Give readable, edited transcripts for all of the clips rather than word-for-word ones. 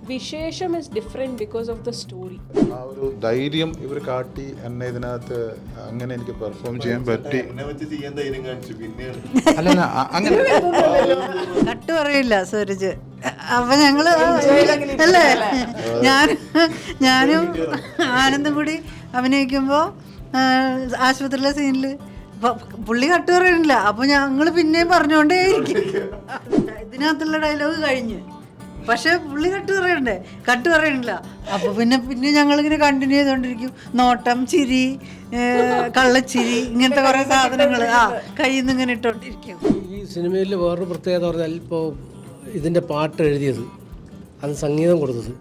Vishesham is different because of the story. ആ ഒരു ധൈര്യം ഇവർ കാട്ടി എന്നെ ഇതിനകത്ത് അങ്ങനെ എനിക്ക് പെർഫോം ചെയ്യാൻ പറ്റി. അല്ല അങ്ങനെ കട്ട് പറയില്ല സൂരജ്. അപ്പൊ ഞങ്ങള് അല്ലേ ഞാനും ആനന്ദും കൂടി അഭിനയിക്കുമ്പോ ആശുപത്രിയിലെ സീനില് പുള്ളി കട്ട് പറയണില്ല. അപ്പൊ ഞങ്ങള് പിന്നെയും പറഞ്ഞുകൊണ്ടേയിരിക്കും. ഇതിനകത്തുള്ള ഡയലോഗ് കഴിഞ്ഞ്, പക്ഷെ പുള്ളി കട്ട് പറയണില്ല. അപ്പൊ പിന്നെ ഞങ്ങളിങ്ങനെ കണ്ടിന്യൂ ചെയ്തോണ്ടിരിക്കും. നോട്ടം, ചിരി, കള്ളച്ചിരി, ഇങ്ങനത്തെ കുറെ സാധനങ്ങൾ കയ്യിൽ നിന്ന് ഇങ്ങനെ ഇട്ടോണ്ടിരിക്കും. ഈ സിനിമയിൽ വേറൊരു പ്രത്യേകത പറഞ്ഞാൽ, ഇപ്പോൾ ഇതിൻ്റെ പാട്ട് എഴുതിയത്, അത് സംഗീതം കൊടുത്തത്,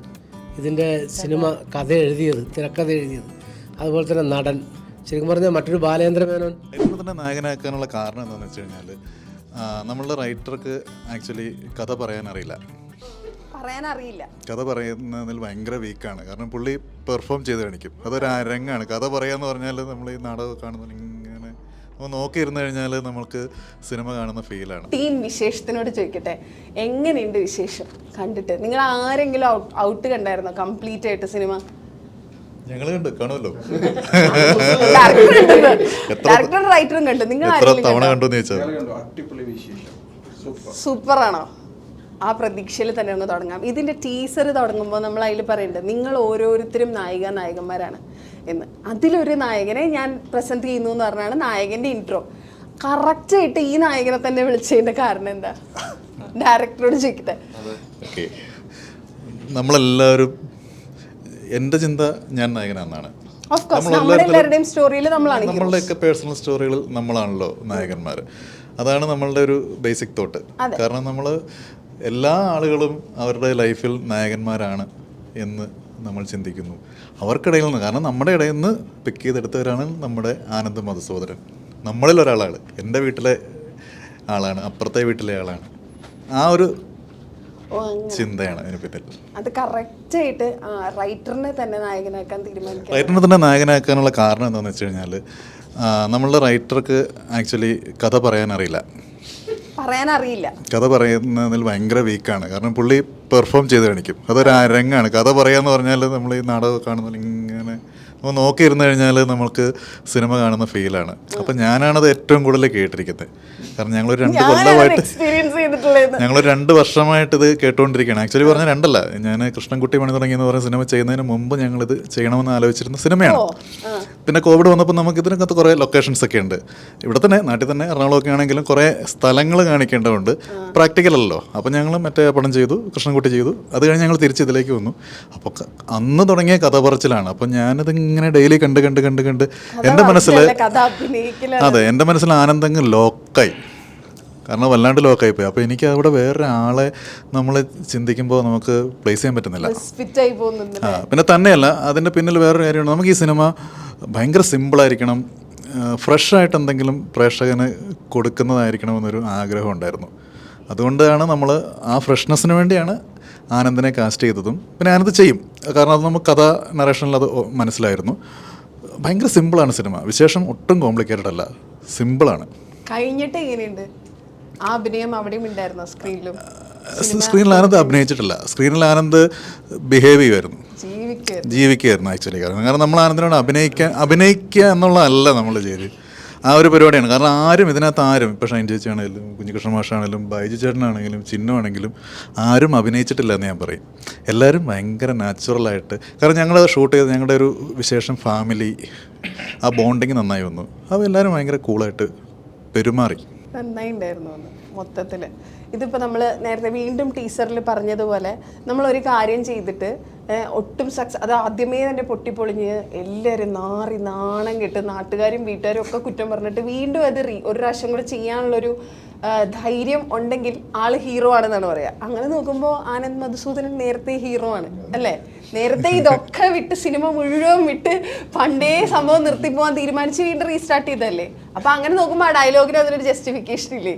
ഇതിൻ്റെ സിനിമ കഥ എഴുതിയത്, തിരക്കഥ എഴുതിയത്, അതുപോലെ തന്നെ നടൻ, ശരിക്കും പറഞ്ഞാൽ മറ്റൊരു ബാലേന്ദ്ര മേനോൻ. എന്നെ തന്നെ നായകനാക്കാനുള്ള കാരണം എന്താണെന്ന് വെച്ച് കഴിഞ്ഞാൽ, നമ്മളുടെ റൈറ്റർക്ക് ആക്ച്വലി കഥ പറയാനറിയില്ല. കഥ പറയുന്നതിൽ ഭയങ്കര വീക്കാണ്. കാരണം പുള്ളി പെർഫോം ചെയ്ത് കാണിക്കും. അതൊരു രംഗാണ്. കഥ പറയാന്ന് പറഞ്ഞാൽ നമ്മൾ ഈ നാടകം കാണുന്ന ഇങ്ങനെ നോക്കിയിരുന്നു കഴിഞ്ഞാൽ നമ്മൾക്ക് സിനിമ കാണുന്ന ഫീലാണ്. ടീം വിശേഷത്തിനോട് ചോദിക്കട്ടെ, എങ്ങനെയുണ്ട് വിശേഷം കണ്ടിട്ട്? നിങ്ങൾ ആരെങ്കിലും ഔട്ട് കണ്ടായിരുന്നോ കംപ്ലീറ്റ് ആയിട്ട് സിനിമ? ഞങ്ങൾ കണ്ടു, കാണുമല്ലോ. ഡയറക്ടറും റൈറ്ററും കണ്ടു. നിങ്ങൾ എത്ര തവണ കണ്ടെന്ന് ചോദിച്ചാൽ സൂപ്പറാണോ? ആ പ്രതീക്ഷയിൽ തന്നെ ഒന്ന് തുടങ്ങാം. ഇതിൻ്റെ ടീസർ തുടങ്ങുമ്പോൾ നമ്മൾ അതിൽ പറയുന്നുണ്ട്, നിങ്ങൾ ഓരോരുത്തരും നായകന്മാരാണ് എന്ന്. അതിലൊരു നായകനെ ഞാൻ പ്രസന്റ് ചെയ്യുന്നു എന്ന് പറഞ്ഞാണ് നായകൻ്റെ ഇൻട്രോ. കറക്റ്റായിട്ട് ഈ നായകനെ തന്നെ വിളിച്ചതിൻ്റെ കാരണം എന്താ? ഡയറക്ടറോട് ചോദിക്കട്ടെ. ഓക്കെ, നമ്മളെല്ലാവരും, എൻ്റെ ചിന്ത ഞാൻ നായകനാണെന്നാണ്. നമ്മളെല്ലാവരുടെയും സ്റ്റോറിയിൽ നമ്മളുടെയൊക്കെ പേഴ്സണൽ സ്റ്റോറികളിൽ നമ്മളാണല്ലോ നായകന്മാർ. അതാണ് നമ്മളുടെ ഒരു ബേസിക് തോട്ട്. കാരണം നമ്മൾ എല്ലാ ആളുകളും അവരുടെ ലൈഫിൽ നായകന്മാരാണ് എന്ന് നമ്മൾ ചിന്തിക്കുന്നു. അവർക്കിടയിൽ നിന്ന്, കാരണം നമ്മുടെ ഇടയിൽ നിന്ന് പിക്ക് ചെയ്തെടുത്തവരാണ് നമ്മുടെ ആനന്ദ് മധുസൂദനൻ. നമ്മളിൽ ഒരാളാണ്, എൻ്റെ വീട്ടിലെ ആളാണ്, അപ്പുറത്തെ വീട്ടിലെ ആളാണ്. ആ ഒരു ചിന്തയാണ് അതിന് പിന്നിൽ. അത് കറക്റ്റായിട്ട് റൈറ്ററിനെ തന്നെ നായകനാക്കാൻ തീരുമാനിക്കും. റൈറ്ററിനെ തന്നെ നായകനാക്കാനുള്ള കാരണം എന്താണെന്ന് വെച്ച് കഴിഞ്ഞാൽ, നമ്മളുടെ റൈറ്റർക്ക് ആക്ച്വലി കഥ പറയാനറിയില്ല. കഥ പറയുന്നതിൽ ഭയങ്കര വീക്കാണ്. കാരണം പുള്ളി പെർഫോം ചെയ്ത് കാണിക്കും. അതൊരു രംഗാണ്. കഥ പറയാന്ന് പറഞ്ഞാൽ നമ്മൾ ഈ നാടകം കാണുന്ന ഇങ്ങനെ നോക്കിയിരുന്നു കഴിഞ്ഞാൽ നമ്മൾക്ക് സിനിമ കാണുന്ന ഫീലാണ്. അപ്പം ഞാനാണത് ഏറ്റവും കൂടുതൽ കേട്ടിരിക്കുന്നത്. കാരണം ഞങ്ങളൊരു 2 വർഷമായിട്ട് ഇത് കേട്ടുകൊണ്ടിരിക്കുകയാണ്. ആക്ച്വലി പറഞ്ഞാൽ 2 അല്ല, ഞാൻ കൃഷ്ണൻകുട്ടി പണി തുടങ്ങി എന്ന് പറയുന്ന സിനിമ ചെയ്യുന്നതിന് മുമ്പ് ഞങ്ങളിത് ചെയ്യണമെന്ന് ആലോചിച്ചിരുന്ന സിനിമയാണ്. പിന്നെ കോവിഡ് വന്നപ്പോൾ നമുക്ക് ഇതിനകത്ത് കുറേ ലൊക്കേഷൻസ് ഒക്കെ ഉണ്ട്. ഇവിടെ തന്നെ, നാട്ടിൽ തന്നെ, എറണാകുളമൊക്കെ ആണെങ്കിലും കുറേ സ്ഥലങ്ങൾ കാണിക്കേണ്ടതുണ്ട്. പ്രാക്ടിക്കൽ അല്ലല്ലോ. അപ്പം ഞങ്ങൾ മറ്റേ പടം ചെയ്തു, കൃഷ്ണൻകുട്ടി ചെയ്തു. അത് കഴിഞ്ഞ് ഞങ്ങൾ തിരിച്ച് ഇതിലേക്ക് വന്നു. അപ്പോൾ അന്ന് തുടങ്ങിയ കഥ പറച്ചിലാണ്. അപ്പം ഞാനത് ഇങ്ങനെ ഡെയിലി കണ്ട് എൻ്റെ മനസ്സിൽ, അതെ, എൻ്റെ മനസ്സിൽ ആനന്ദങ്ങ് ലോക്കായി. കാരണം വല്ലാണ്ട് ലോക്കായി പോയി. അപ്പോൾ എനിക്ക് അവിടെ വേറൊരാളെ നമ്മൾ ചിന്തിക്കുമ്പോൾ നമുക്ക് പ്ലേസ് ചെയ്യാൻ പറ്റുന്നില്ല. പിന്നെ തന്നെയല്ല, അതിൻ്റെ പിന്നിൽ വേറൊരു കാര്യമാണ്, നമുക്ക് ഈ സിനിമ ഭയങ്കര സിമ്പിളായിരിക്കണം, ഫ്രഷായിട്ട് എന്തെങ്കിലും പ്രേക്ഷകന് കൊടുക്കുന്നതായിരിക്കണമെന്നൊരു ആഗ്രഹം ഉണ്ടായിരുന്നു. അതുകൊണ്ടാണ് നമ്മൾ ആ ഫ്രഷ്നെസ്സിന് വേണ്ടിയാണ് ആനന്ദിനെ കാസ്റ്റ് ചെയ്തതും. പിന്നെ ആനന്ദ് ചെയ്യും, കാരണം അത് നമുക്ക് കഥ നറേഷനിൽ അത് മനസ്സിലായിരുന്നു. ഭയങ്കര സിമ്പിളാണ് സിനിമ. വിശേഷം ഒട്ടും കോംപ്ലിക്കേറ്റഡ് അല്ല, സിമ്പിളാണ്. കഴിഞ്ഞിട്ട് എങ്ങനെയുണ്ട് ആ അഭിനയം? അവിടെയും ഉണ്ടായിരുന്നോ സ്ക്രീനിലും? സ്ക്രീനിൽ ആനന്ദ് അഭിനയിച്ചിട്ടില്ല. സ്ക്രീനിൽ ആനന്ദ് ബിഹേവ് ചെയ്യുമായിരുന്നു, ജീവിക്കുകയായിരുന്നു ആക്ച്വലി. കാരണം നമ്മൾ ആനന്ദിനോട് അഭിനയിക്കുക എന്നുള്ളതല്ല നമ്മൾ ചെയ്ത് ആ ഒരു പരിപാടിയാണ്. കാരണം ഇതിനകത്ത് ഇപ്പോൾ ഷൈൻ ചേച്ചി ആണെങ്കിലും, കുഞ്ഞികൃഷ്ണ മാഷാണെങ്കിലും, ബൈജു ചേട്ടനാണെങ്കിലും, ചിന്നുവാണെങ്കിലും ആരും അഭിനയിച്ചിട്ടില്ല എന്ന് ഞാൻ പറയും. എല്ലാവരും ഭയങ്കര നാച്ചുറലായിട്ട്. കാരണം ഞങ്ങൾ ഷൂട്ട് ചെയ്ത് ഞങ്ങളുടെ ഒരു വിശേഷം ഫാമിലി, ആ ബോണ്ടിങ് നന്നായി വന്നു. അപ്പോൾ എല്ലാവരും ഭയങ്കര കൂളായിട്ട് പെരുമാറി. നന്നായി ഉണ്ടായിരുന്നു മൊത്തത്തിൽ. ഇതിപ്പോൾ നമ്മൾ നേരത്തെ വീണ്ടും ടീസറിൽ പറഞ്ഞതുപോലെ, നമ്മളൊരു കാര്യം ചെയ്തിട്ട് ഒട്ടും അത് ആദ്യമേ തന്നെ പൊട്ടിപ്പൊളിഞ്ഞ് എല്ലാവരും നാണം കെട്ട് നാട്ടുകാരും വീട്ടുകാരും ഒക്കെ കുറ്റം പറഞ്ഞിട്ട് വീണ്ടും അത് ഒരു പ്രാവശ്യം കൂടെ ചെയ്യാനുള്ളൊരു ധൈര്യം ഉണ്ടെങ്കിൽ ആള് ഹീറോ ആണെന്നാണ് പറയുക. അങ്ങനെ നോക്കുമ്പോൾ ആനന്ദ് മധുസൂദനൻ നേരത്തെ ഹീറോ ആണ് അല്ലേ? നേരത്തെ ഇതൊക്കെ വിട്ട്, സിനിമ മുഴുവൻ വിട്ട് പണ്ടേ സംഭവം നിർത്തിപ്പോവാൻ തീരുമാനിച്ച് വീണ്ടും റീസ്റ്റാർട്ട് ചെയ്തല്ലേ? അപ്പൊ അങ്ങനെ നോക്കുമ്പോൾ ആ ഡയലോഗിന് അതിനൊരു ജസ്റ്റിഫിക്കേഷൻ ഇല്ലേ?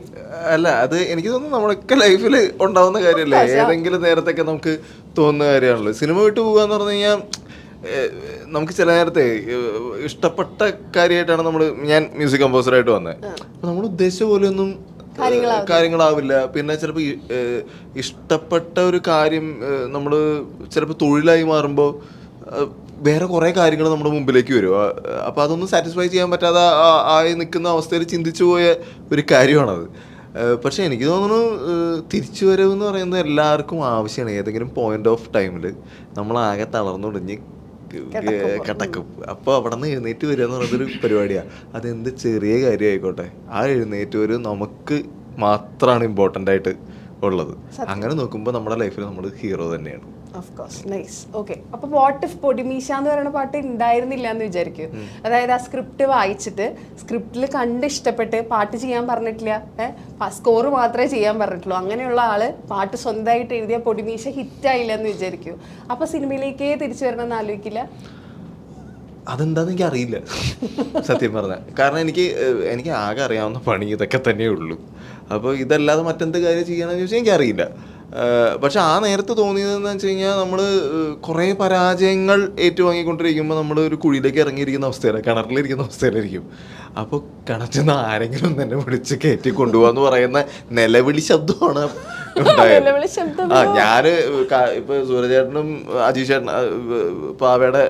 അല്ല, അത് എനിക്ക് തോന്നുന്നു നമ്മളൊക്കെ ലൈഫിൽ ഉണ്ടാവുന്ന കാര്യമല്ലേ. ഏതെങ്കിലും നേരത്തൊക്കെ നമുക്ക് തോന്നുന്ന കാര്യമാണല്ലോ. സിനിമ വിട്ട് പോകാന്ന് പറഞ്ഞു കഴിഞ്ഞാൽ നമുക്ക് ചില നേരത്തെ ഇഷ്ടപ്പെട്ട കാര്യമായിട്ടാണ് ഞാൻ മ്യൂസിക് കമ്പോസറായിട്ട് വന്നത്. അപ്പോൾ നമ്മൾ ഉദ്ദേശിച്ച പോലെയൊന്നും കാര്യങ്ങളാവില്ല. പിന്നെ ചിലപ്പോൾ ഇഷ്ടപ്പെട്ട ഒരു കാര്യം നമ്മൾ ചിലപ്പോൾ തൊഴിലായി മാറുമ്പോൾ വേറെ കുറേ കാര്യങ്ങൾ നമ്മുടെ മുമ്പിലേക്ക് വരും. അപ്പോൾ അതൊന്നും സാറ്റിസ്ഫൈ ചെയ്യാൻ പറ്റാതെ ആയി നിൽക്കുന്ന അവസ്ഥയിൽ ചിന്തിച്ചു പോയ ഒരു കാര്യമാണത്. പക്ഷെ എനിക്ക് തോന്നുന്നു തിരിച്ചു വരവ് എന്ന് പറയുന്നത് എല്ലാവർക്കും ആവശ്യമാണ്. ഏതെങ്കിലും പോയിന്റ് ഓഫ് ടൈമിൽ നമ്മളാകെ തളർന്നുടഞ്ഞ് കിടക്കും. അപ്പോൾ അവിടെ നിന്ന് എഴുന്നേറ്റ് വരിക എന്ന് പറയുന്നൊരു പരിപാടിയാണ്. അതെന്ത് ചെറിയ കാര്യമായിക്കോട്ടെ, ആ എഴുന്നേറ്റ് വരും നമുക്ക് മാത്രമാണ് ഇമ്പോർട്ടൻ്റ് ആയിട്ട് ഉള്ളത്. അങ്ങനെ നോക്കുമ്പോൾ നമ്മുടെ ലൈഫിൽ നമ്മൾ ഹീറോ തന്നെയാണ്. Of course, nice. ഓക്കെ, അപ്പോൾ വാട്ട് ഇഫ് പൊടിമീശ എന്ന് പറയുന്ന പാട്ട് ഉണ്ടായിരുന്നില്ല എന്ന് വിചാരിക്കും. അതായത് ആ സ്ക്രിപ്റ്റ് വായിച്ചിട്ട് സ്ക്രിപ്റ്റിൽ കണ്ട് ഇഷ്ടപ്പെട്ട് പാട്ട് ചെയ്യാൻ പറഞ്ഞിട്ടില്ല, സ്കോർ മാത്രമേ ചെയ്യാൻ പറഞ്ഞിട്ടുള്ളൂ, അങ്ങനെയുള്ള ആള് പാട്ട് സ്വന്തമായിട്ട് എഴുതിയ പൊടിമീശ ഹിറ്റായില്ല എന്ന് വിചാരിക്കും. അപ്പോൾ സിനിമയിലേക്കേ തിരിച്ചു വരണമെന്ന് ആലോചിക്കില്ല? അതെന്താന്ന് എനിക്ക് അറിയില്ല സത്യം പറഞ്ഞാൽ. കാരണം എനിക്ക് ആകെ അറിയാവുന്ന പണി ഇതൊക്കെ തന്നെയേ ഉള്ളൂ. അപ്പോൾ ഇതല്ലാതെ മറ്റെന്ത് കാര്യം ചെയ്യണമെന്ന് ചോദിച്ചാൽ എനിക്കറിയില്ല. പക്ഷെ ആ നേരത്ത് തോന്നിയതെന്ന് വെച്ച് കഴിഞ്ഞാൽ നമ്മൾ കുറേ പരാജയങ്ങൾ ഏറ്റുവാങ്ങിക്കൊണ്ടിരിക്കുമ്പോൾ നമ്മൾ ഒരു കുഴിയിലേക്ക് ഇറങ്ങിയിരിക്കുന്ന അവസ്ഥയിലാണ്, കിണറിലിരിക്കുന്ന അവസ്ഥയിലായിരിക്കും. അപ്പോൾ കിണറ്റുന്ന ആരെങ്കിലും തന്നെ വിളിച്ച് കയറ്റി കൊണ്ടുപോകാന്ന് പറയുന്ന നിലവിളി ശബ്ദമാണ് ഉണ്ടായത്. ഞാൻ ഇപ്പൊ സൂര്യചേട്ടനും അജീഷ് ചേട്ടൻ പാവയുടെ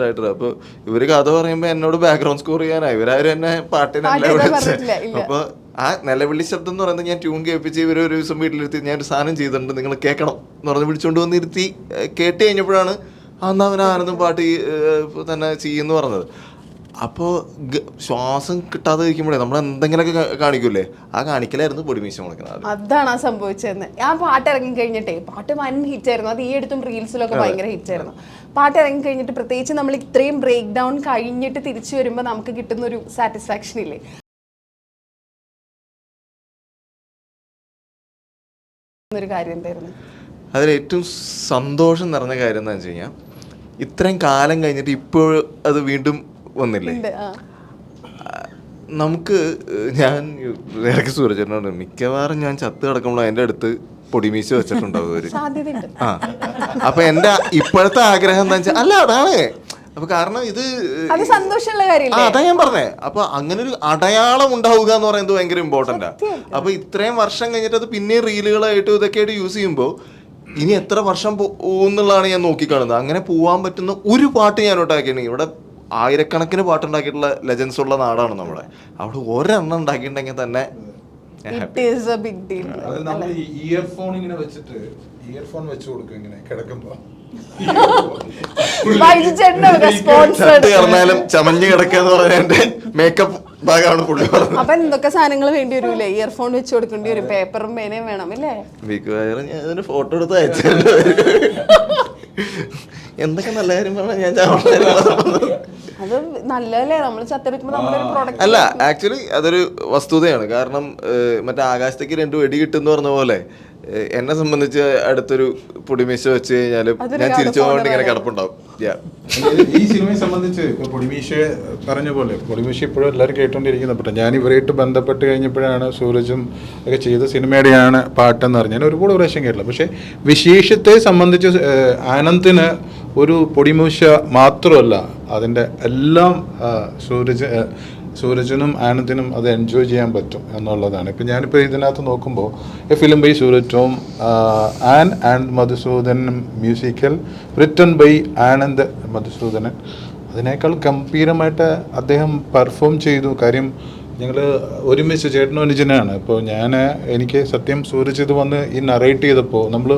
റൈറ്റർ, അപ്പൊ ഇവര് കഥ പറയുമ്പോ എന്നോട് ബാക്ക്ഗ്രൗണ്ട് സ്കോർ ചെയ്യാനായി ഇവരാരും എന്നെ പാട്ടിനല്ല വിളിച്ചത്. അപ്പൊ ആ നിലവിളി ശബ്ദം എന്ന് പറയുന്നത് ഞാൻ ട്യൂൺ കേൾപ്പിച്ച് ഇവർ ഒരു ദിവസം വീട്ടിലിരുത്തി ഞാൻ ഒരു സാധനം ചെയ്തിട്ടുണ്ട് നിങ്ങൾ കേൾക്കണം എന്ന് പറഞ്ഞ് വിളിച്ചുകൊണ്ട് വന്നിരുത്തി കേട്ട് കഴിഞ്ഞപ്പോഴാണ് അന്ന് അവൻ ആനന്ദം പാട്ട് തന്നെ ചെയ്യുമെന്ന് പറഞ്ഞത്. അപ്പോൾ ശ്വാസം കിട്ടാതെ ഇരിക്കുമ്പോഴേ നമ്മൾ എന്തെങ്കിലുമൊക്കെ കാണിക്കൂലേ, ആ കാണിക്കലായിരുന്നു പൊടിമീശ മുളക്കുന്നത്. അതാണ് ആ സംഭവിച്ചതെന്ന്. ആ പാട്ട് ഇറങ്ങി കഴിഞ്ഞിട്ടേ പാട്ട് വൻ ഹിറ്റ് ആയിരുന്നു. അത് ഈ അടുത്തും റീൽസിലൊക്കെ ഭയങ്കര ഹിറ്റ് ആയിരുന്നു. പാട്ട് ഇറങ്ങി കഴിഞ്ഞിട്ട് പ്രത്യേകിച്ച് നമ്മൾ ഇത്രയും ബ്രേക്ക് ഡൗൺ കഴിഞ്ഞിട്ട് തിരിച്ചു വരുമ്പോൾ നമുക്ക് കിട്ടുന്ന ഒരു സാറ്റിസ്ഫാക്ഷൻ ഇല്ലേ, ഒരു കാര്യം എന്തായിരുന്നു? അതിൽ ഏറ്റവും സന്തോഷം നിറഞ്ഞ കാര്യം എന്താണെന്ന് വെച്ച് കഴിഞ്ഞാൽ ഇത്രയും കാലം കഴിഞ്ഞിട്ട് ഇപ്പോൾ അത് വീണ്ടും വന്നില്ലേ. നമുക്ക് ഞാൻ ഇടയ്ക്ക് സൂര്യചേട്ടനോട് മിക്കവാറും ഞാൻ ചത്ത് കിടക്കുമ്പോൾ എൻ്റെ അടുത്ത് പൊടിമീശ വെച്ചിട്ടുണ്ടാവും അവര്. അപ്പൊ എൻ്റെ ഇപ്പോഴത്തെ ആഗ്രഹം എന്താ വെച്ചാൽ അല്ല അതാണ്. അപ്പൊ കാരണം ഇത് സന്തോഷമുള്ള കാര്യം, അതാ ഞാൻ പറഞ്ഞേ. അപ്പൊ അങ്ങനെ ഒരു അടയാളം ഉണ്ടാവുക എന്ന് പറയുന്നത് ഭയങ്കര ഇമ്പോർട്ടൻ്റാ. അപ്പൊ ഇത്രയും വർഷം കഴിഞ്ഞിട്ട് അത് പിന്നെ റീലുകളായിട്ട് ഇതൊക്കെയായിട്ട് യൂസ് ചെയ്യുമ്പോൾ ഇനി എത്ര വർഷം പോകുന്നുള്ളതാണ് ഞാൻ നോക്കിക്കാണുന്നത്. അങ്ങനെ പോവാൻ പറ്റുന്ന ഒരു പാട്ട് ഞാൻ ഉണ്ടാക്കിയിട്ടുണ്ടെങ്കിൽ, ഇവിടെ ആയിരക്കണക്കിന് പാട്ടുണ്ടാക്കിയിട്ടുള്ള ലെജൻസ് ഉള്ള നാടാണ് നമ്മുടെ. അവിടെ ഒരെണ്ണം ഉണ്ടാക്കിയിട്ടുണ്ടെങ്കിൽ തന്നെ ഇയർഫോൺ ഇങ്ങനെ വെച്ചിട്ട് ഇയർഫോൺ വെച്ച് കൊടുക്കും ഇങ്ങനെ കിടക്കുമ്പോ പറഞ്ഞാലും ചമഞ്ഞ് കിടക്കാന്ന് പറഞ്ഞ എന്റെ മേക്കപ്പ് ഭാഗമാണ് പുള്ളി പറഞ്ഞത്. അപ്പൊ എന്തൊക്കെ സാധനങ്ങൾ വേണ്ടി വരൂലേ? ഇയർഫോൺ വെച്ച് കൊടുക്കേണ്ടി വരും, പേപ്പറും പേനയും വേണം അല്ലേ? ഞാൻ ഇതിന് ഫോട്ടോ എടുത്ത് അയച്ചിട്ടുണ്ട്. എന്തൊക്കെ നല്ല കാര്യം പറഞ്ഞാൽ ഞാൻ അത് നല്ലതല്ലേ, നമ്മൾ ചത്തെടുക്കുമ്പോൾ നമ്മളൊരു പ്രോഡക്റ്റ് അല്ല. ആക്ച്വലി അതൊരു വസ്തുതയാണ്. കാരണം മറ്റേ ആകാശത്തേക്ക് 2 വെടി കിട്ടുമെന്ന് പറഞ്ഞ പോലെ എന്നെ സംബന്ധിച്ച് അടുത്തൊരു പൊടിമീശ വെച്ച് കഴിഞ്ഞാലും ഞാൻ ചിരിച്ചു പോകാണ്ട് ഇങ്ങനെ കിടപ്പുണ്ടാവും. ഈ സിനിമയെ സംബന്ധിച്ച് പൊടിമീശ പറഞ്ഞ പോലെ പൊടിമീശ ഇപ്പോഴും എല്ലാവരും കേട്ടോണ്ടിരിക്കുന്നത്. ഞാൻ ഇവരായിട്ട് ബന്ധപ്പെട്ട് കഴിഞ്ഞപ്പോഴാണ് സൂരജും ഒക്കെ ചെയ്ത സിനിമയുടെയാണ് പാട്ടെന്ന് പറഞ്ഞാൽ ഒരുപാട് പ്രാവശ്യം കേട്ടില്ല. പക്ഷേ വിശേഷത്തെ സംബന്ധിച്ച് ആനന്ദിന് ഒരു പൊടിമീശ മാത്രമല്ല, അതിൻ്റെ എല്ലാം സൂരജിനും ആനന്ദിനും അത് എൻജോയ് ചെയ്യാൻ പറ്റും എന്നുള്ളതാണ്. ഇപ്പം ഞാനിപ്പോൾ ഇതിനകത്ത് നോക്കുമ്പോൾ a film by Suraj Tom and Madhusoodanan, musical written by Anand Madhusoodanan. അതിനേക്കാൾ ഗംഭീരമായിട്ട് അദ്ദേഹം പെർഫോം ചെയ്തു. കാര്യം ഞങ്ങൾ ഒരുമിച്ച് ചേട്ടനും അനുജനാണ്. അപ്പോൾ എനിക്ക് സത്യം സൂരജ് ഇത് വന്ന് ഈ നറേറ്റ് ചെയ്തപ്പോൾ നമ്മൾ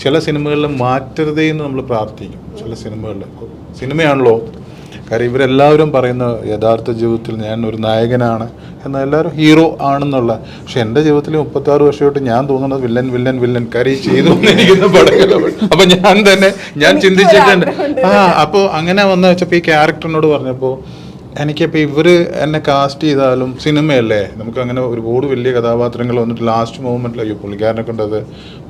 ചില സിനിമകളിൽ മാറ്റരുതേ എന്ന് നമ്മൾ പ്രാർത്ഥിക്കും. ചില സിനിമയാണല്ലോ, കാര്യം ഇവരെല്ലാവരും പറയുന്ന യഥാർത്ഥ ജീവിതത്തിൽ ഞാൻ ഒരു നായകനാണ് എന്നാൽ എല്ലാവരും ഹീറോ ആണെന്നുള്ള. പക്ഷെ എൻ്റെ ജീവിതത്തിൽ 36 വർഷമായിട്ട് ഞാൻ തോന്നുന്നത് വില്ലൻ കാര്യം ചെയ്തുകൊണ്ടിരിക്കുന്ന പടങ്ങൾ. അപ്പം ഞാൻ ചിന്തിച്ചിട്ടുണ്ട്. അപ്പോൾ അങ്ങനെ വന്ന് വെച്ചപ്പോൾ ഈ ക്യാരക്ടറിനോട് പറഞ്ഞപ്പോൾ എനിക്കിപ്പോൾ ഇവർ എന്നെ കാസ്റ്റ് ചെയ്താലും സിനിമയല്ലേ, നമുക്ക് അങ്ങനെ ഒരുപാട് വലിയ കഥാപാത്രങ്ങൾ വന്നിട്ട് ലാസ്റ്റ് മൊമെൻറ്റിൽ അയ്യോ പുള്ളിക്കാരനെ കൊണ്ട് അത്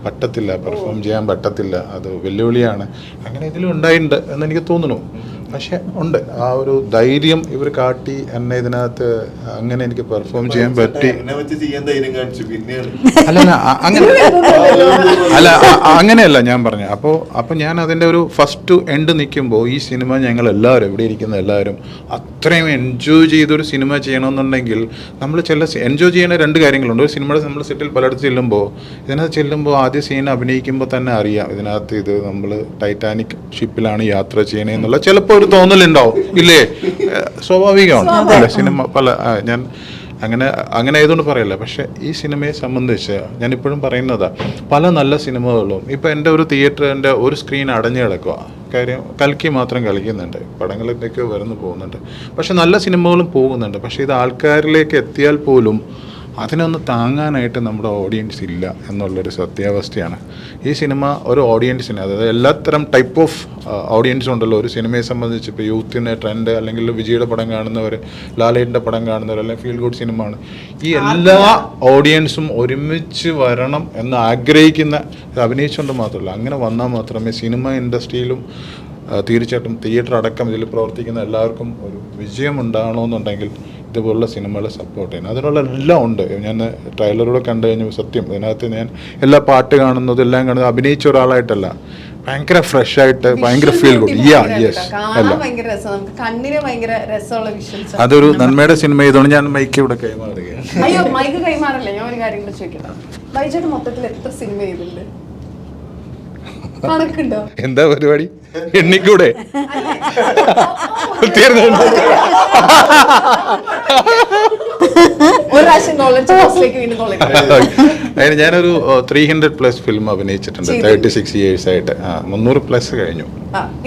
പറ്റത്തില്ല, പെർഫോം ചെയ്യാൻ പറ്റത്തില്ല, അത് വെല്ലുവിളിയാണ്. അങ്ങനെ ഇതിലും ഉണ്ടായിട്ടുണ്ട് എന്ന് എനിക്ക് തോന്നുന്നു. പക്ഷെ ഉണ്ട് ആ ഒരു ധൈര്യം ഇവർ കാട്ടി എന്നെ ഇതിനകത്ത് അങ്ങനെ എനിക്ക് പെർഫോം ചെയ്യാൻ പറ്റി. എന്നെ വെച്ച് ചെയ്യാൻ ധൈര്യം കാണിച്ചു പിന്നെയാണ്. അല്ലല്ല അങ്ങനെ അല്ല അങ്ങനെയല്ല ഞാൻ പറഞ്ഞു. അപ്പോൾ ഞാൻ അതിൻ്റെ ഒരു ഫസ്റ്റ് എൻഡ് നിൽക്കുമ്പോൾ ഈ സിനിമ ഞങ്ങൾ എല്ലാവരും ഇവിടെ ഇരിക്കുന്ന എല്ലാവരും അത്രയും എൻജോയ് ചെയ്തൊരു സിനിമ ചെയ്യണമെന്നുണ്ടെങ്കിൽ നമ്മൾ എൻജോയ് ചെയ്യുന്ന രണ്ട് കാര്യങ്ങളുണ്ട്. ഒരു സിനിമയുടെ നമ്മൾ സെറ്റിൽ പലയിടത്ത് ചെല്ലുമ്പോൾ ഇതിനകത്ത് ചെല്ലുമ്പോൾ ആദ്യ സീൻ അഭിനയിക്കുമ്പോൾ തന്നെ അറിയാം ഇതിനകത്ത് ഇത് നമ്മൾ ടൈറ്റാനിക് ഷിപ്പിലാണ് യാത്ര ചെയ്യണേ എന്നുള്ള ചിലപ്പോൾ ഒരു തോന്നലുണ്ടാവും ഇല്ലേ? സ്വാഭാവികമാണ് അല്ലേ? സിനിമ ഞാൻ അങ്ങനെ ആയതുകൊണ്ട് പറയല്ല. പക്ഷേ ഈ സിനിമയെ സംബന്ധിച്ച് ഞാനിപ്പോഴും പറയുന്നതാ, പല നല്ല സിനിമകളും ഇപ്പോൾ എൻ്റെ ഒരു തിയേറ്ററിൻ്റെ ഒരു സ്ക്രീൻ അടഞ്ഞു കിടക്കുക. കാര്യം കൽക്കി മാത്രം കളിക്കുന്നുണ്ട്, പടങ്ങളിലേക്ക് വരുന്നു പോകുന്നുണ്ട്, പക്ഷെ നല്ല സിനിമകളും പോകുന്നുണ്ട്. പക്ഷേ ഇത് ആൾക്കാരിലേക്ക് എത്തിയാൽ പോലും അതിനൊന്ന് താങ്ങാനായിട്ട് നമ്മുടെ ഓഡിയൻസ് ഇല്ല എന്നുള്ളൊരു സത്യാവസ്ഥയാണ്. ഈ സിനിമ ഒരു ഓഡിയൻസിന്, അതായത് എല്ലാത്തരം ടൈപ്പ് ഓഫ് ഓഡിയൻസും ഉണ്ടല്ലോ ഒരു സിനിമയെ സംബന്ധിച്ച്. ഇപ്പോൾ യൂത്തിന് ട്രെൻഡ്, അല്ലെങ്കിൽ വിജയുടെ പടം കാണുന്നവർ, ലാലേട്ടൻ്റെ പടം കാണുന്നവർ, അല്ലെങ്കിൽ ഫീൽ ഗുഡ് സിനിമ ആണ്. ഈ എല്ലാ ഓഡിയൻസും ഒരുമിച്ച് വരണം എന്ന് ആഗ്രഹിക്കുന്ന, അഭിനയിച്ചുകൊണ്ട് മാത്രമല്ല, അങ്ങനെ വന്നാൽ മാത്രമേ സിനിമ ഇൻഡസ്ട്രിയിലും തീർച്ചയായിട്ടും തിയേറ്റർ അടക്കം ഇതിൽ പ്രവർത്തിക്കുന്ന എല്ലാവർക്കും ഒരു വിജയം ഉണ്ടാകണമെന്നുണ്ടെങ്കിൽ ഇതുപോലുള്ള സിനിമകളെ സപ്പോർട്ട് ചെയ്യണം. അതിനുള്ള എല്ലാം ഉണ്ട്. ഞാൻ ട്രെയിലറൂടെ കണ്ടു കഴിഞ്ഞാൽ സത്യം ഇതിനകത്ത് ഞാൻ എല്ലാ പാട്ട് കാണുന്നതും എല്ലാം കാണുന്നത് അഭിനയിച്ച ഒരാളായിട്ടല്ല, ഭയങ്കര ഫ്രഷ് ആയിട്ട് ഭയങ്കര ഫീൽ ഗുഡ്. അതൊരു നന്മയുടെ സിനിമ ചെയ്തോണ്ട് ഞാൻ മൈക്ക് ഇവിടെ കൈമാറുകയാണ്. അയ്യോ മൈക്ക് കൈമാറല്ല, ഞാൻ ഒരു കാര്യം കൂടെ ചോദിക്കട്ടെ. ബൈജേട്ടൻ മൊത്തത്തിൽ എത്ര സിനിമ ചെയ്തിട്ടുണ്ട്? കണക്കുണ്ടോ? എന്താ പരിപാടി? എണ്ണിക്കൂടെ? തീർന്നു. ഞാനൊരു 300+ ഫിലിം അഭിനയിച്ചിട്ടുണ്ട് 36 years ആയിട്ട്. 300+ കഴിഞ്ഞു.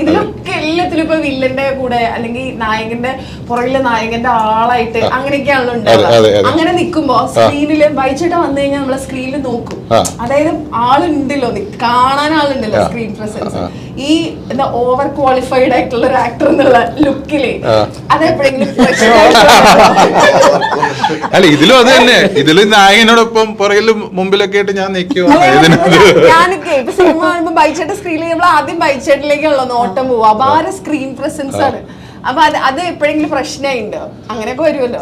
ഇതിലൊക്കെ എല്ലാത്തിലും ഇപ്പൊ വില്ലന്റെ കൂടെ അല്ലെങ്കിൽ നായകന്റെ പുറകിലെ നായകന്റെ ആളായിട്ട് അങ്ങനെയൊക്കെയാണല്ലോ ഉണ്ടാവുക. അങ്ങനെ നിക്കുമ്പോ സ്ക്രീനില് ബൈച്ചേട്ട വന്നു കഴിഞ്ഞാൽ നമ്മളെ സ്ക്രീനിൽ നോക്കും. അതായത് ആളുണ്ടല്ലോ, കാണാൻ ആളുണ്ടല്ലോ, സ്ക്രീൻ പ്രസൻസ്. ഈ എന്താ ഓവർ ക്വാളിഫൈഡ് ആയിട്ടുള്ള ഒരു ആക്ടർ എന്നുള്ള ലുക്കില് അതെപ്പോഴെങ്കിലും അല്ല ഇതിലും അത് തന്നെ. ഇതിലും നായകനോടൊപ്പം പുറകിലും മുമ്പിലൊക്കെ ആയിട്ട് ഞാൻ നിൽക്കും. ഞാനൊക്കെ ഇപ്പൊ സിനിമ കാണുമ്പോ ബൈച്ചേട്ട സ്ക്രീനിൽ നമ്മൾ ആദ്യം ബൈച്ചേട്ടിലേക്കുള്ള നോട്ടം പോവും. അപാര സ്ക്രീൻ പ്രസൻസ് ആണ്. അപ്പൊ അത് എപ്പോഴെങ്കിലും പ്രശ്നമുണ്ടോ? അങ്ങനെയൊക്കെ വരുമല്ലോ.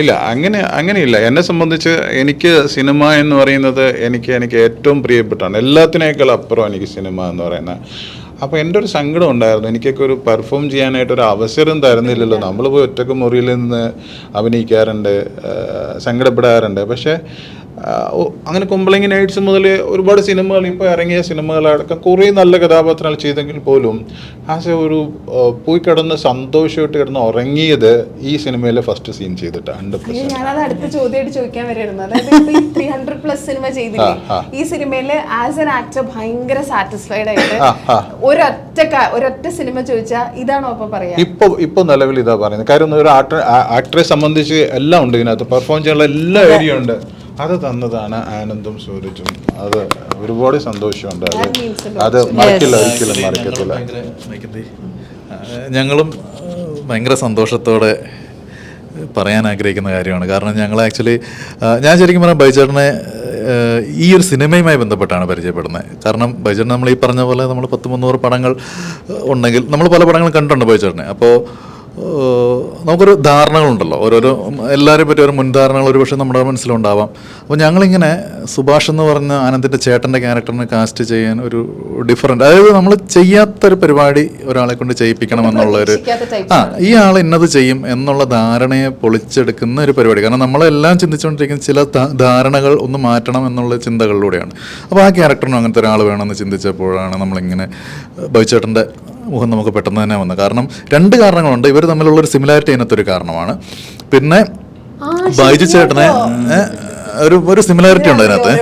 ഇല്ല, അങ്ങനെയില്ല. എന്നെ സംബന്ധിച്ച് എനിക്ക് സിനിമ എന്ന് പറയുന്നത് എനിക്ക് ഏറ്റവും പ്രിയപ്പെട്ടാണ്. എല്ലാത്തിനേക്കാൾ അപ്പുറം എനിക്ക് സിനിമ എന്ന് പറയുന്നത്. അപ്പോൾ എൻ്റെ ഒരു സങ്കടം ഉണ്ടായിരുന്നു, എനിക്കൊക്കെ ഒരു പെർഫോം ചെയ്യാനായിട്ടൊരു അവസരം തരുന്നില്ലല്ലോ. നമ്മൾ പോയി ഒറ്റക്ക് മുറിയിൽ നിന്ന് അഭിനയിക്കാറുണ്ട്, സങ്കടപ്പെടാറുണ്ട്. പക്ഷേ അങ്ങനെ കുമ്പളങ്ങി നൈറ്റ്സ് മുതൽ ഒരുപാട് സിനിമകൾ, ഇപ്പോൾ ഇറങ്ങിയ സിനിമകളടക്കം കുറേ നല്ല കഥാപാത്രങ്ങൾ ചെയ്തെങ്കിൽ പോലും ഒരു പോയി കിടന്ന് സന്തോഷമായിട്ട് കിടന്ന് ഉറങ്ങിയത് ഈ സിനിമയിലെ ഫസ്റ്റ് സീൻ ചെയ്തിട്ട് 100%. ഞാനത് അടുത്ത ചോദ്യമായിട്ട് ചോദിക്കാൻ വരെയായിരുന്നു. അതായത് 300+ സിനിമ ചെയ്തില്ലേ, ഈ സിനിമയില് ആസ് എൻ ആക്ടർ ഭയങ്കര സാറ്റിസ്ഫൈഡ് ആയിട്ട് ഒരൊറ്റ സിനിമ ചോദിച്ചാൽ ഇതാണോ അപ്പൊ പറയാ? ഇപ്പൊ നിലവിൽ ഇതാ പറയുന്നത്. കാര്യം ഒരു ആക്ടറെ സംബന്ധിച്ച് എല്ലാം ഉണ്ട് ഇതിനകത്ത്, പെർഫോം ചെയ്യാനുള്ള എല്ലാ ഏരിയ ഉണ്ട്. അത് തന്നതാണ് ആനന്ദും സൂരജും. അത് ഒരുപാട് സന്തോഷമുണ്ട്. അത് മറക്കില്ല, ഒരിക്കലും മറക്കത്തില്ല. ഞങ്ങളും ഭയങ്കര സന്തോഷത്തോടെ പറയാൻ ആഗ്രഹിക്കുന്ന കാര്യമാണ്. കാരണം ഞങ്ങൾ ആക്ച്വലി ഞാൻ ശരിക്കും പറഞ്ഞാൽ ബൈചേട്ടനെ ഈ ഒരു സിനിമയുമായി ബന്ധപ്പെട്ടാണ് പരിചയപ്പെടുന്നത്. കാരണം ബൈചേട്ടൻ നമ്മൾ ഈ പറഞ്ഞ പോലെ നമ്മൾ 100-300 പടങ്ങൾ ഉണ്ടെങ്കിൽ നമ്മൾ പല പടങ്ങളും കണ്ടിട്ടുണ്ട് ബൈചേട്ടനെ. അപ്പോൾ നമുക്കൊരു ധാരണകളുണ്ടല്ലോ, ഓരോരോ എല്ലാവരെയും പറ്റി ഓരോ മുൻധാരണകൾ ഒരു പക്ഷേ നമ്മുടെ മനസ്സിലുണ്ടാവാം. അപ്പോൾ ഞങ്ങളിങ്ങനെ സുഭാഷ് എന്ന് പറഞ്ഞ ആനന്ദിൻ്റെ ചേട്ടൻ്റെ ക്യാരക്ടറിനെ കാസ്റ്റ് ചെയ്യാൻ ഒരു ഡിഫറൻറ്റ്, അതായത് നമ്മൾ ചെയ്യാത്തൊരു പരിപാടി ഒരാളെ കൊണ്ട് ചെയ്യിപ്പിക്കണമെന്നുള്ളൊരു ഈ ആൾ ഇന്നത് ചെയ്യും എന്നുള്ള ധാരണയെ പൊളിച്ചെടുക്കുന്ന ഒരു പരിപാടി. കാരണം നമ്മളെല്ലാം ചിന്തിച്ചുകൊണ്ടിരിക്കുന്ന ചില ധാരണകൾ ഒന്ന് മാറ്റണം എന്നുള്ള ചിന്തകളിലൂടെയാണ്. അപ്പോൾ ആ ക്യാരക്ടറിനും അങ്ങനത്തെ ഒരാൾ വേണമെന്ന് ചിന്തിച്ചപ്പോഴാണ് നമ്മളിങ്ങനെ ബൈചേട്ടൻ്റെ മുഖം നമുക്ക് പെട്ടെന്ന് തന്നെ വന്നത്. കാരണം 2 കാരണങ്ങളുണ്ട്. ഇവർ തമ്മിലുള്ളൊരു സിമിലാരിറ്റി അതിനകത്തൊരു കാരണമാണ്. പിന്നെ ബൈജു ചേട്ടനെ ഒരു സിമിലാരിറ്റി ഉണ്ട് അതിനകത്ത്.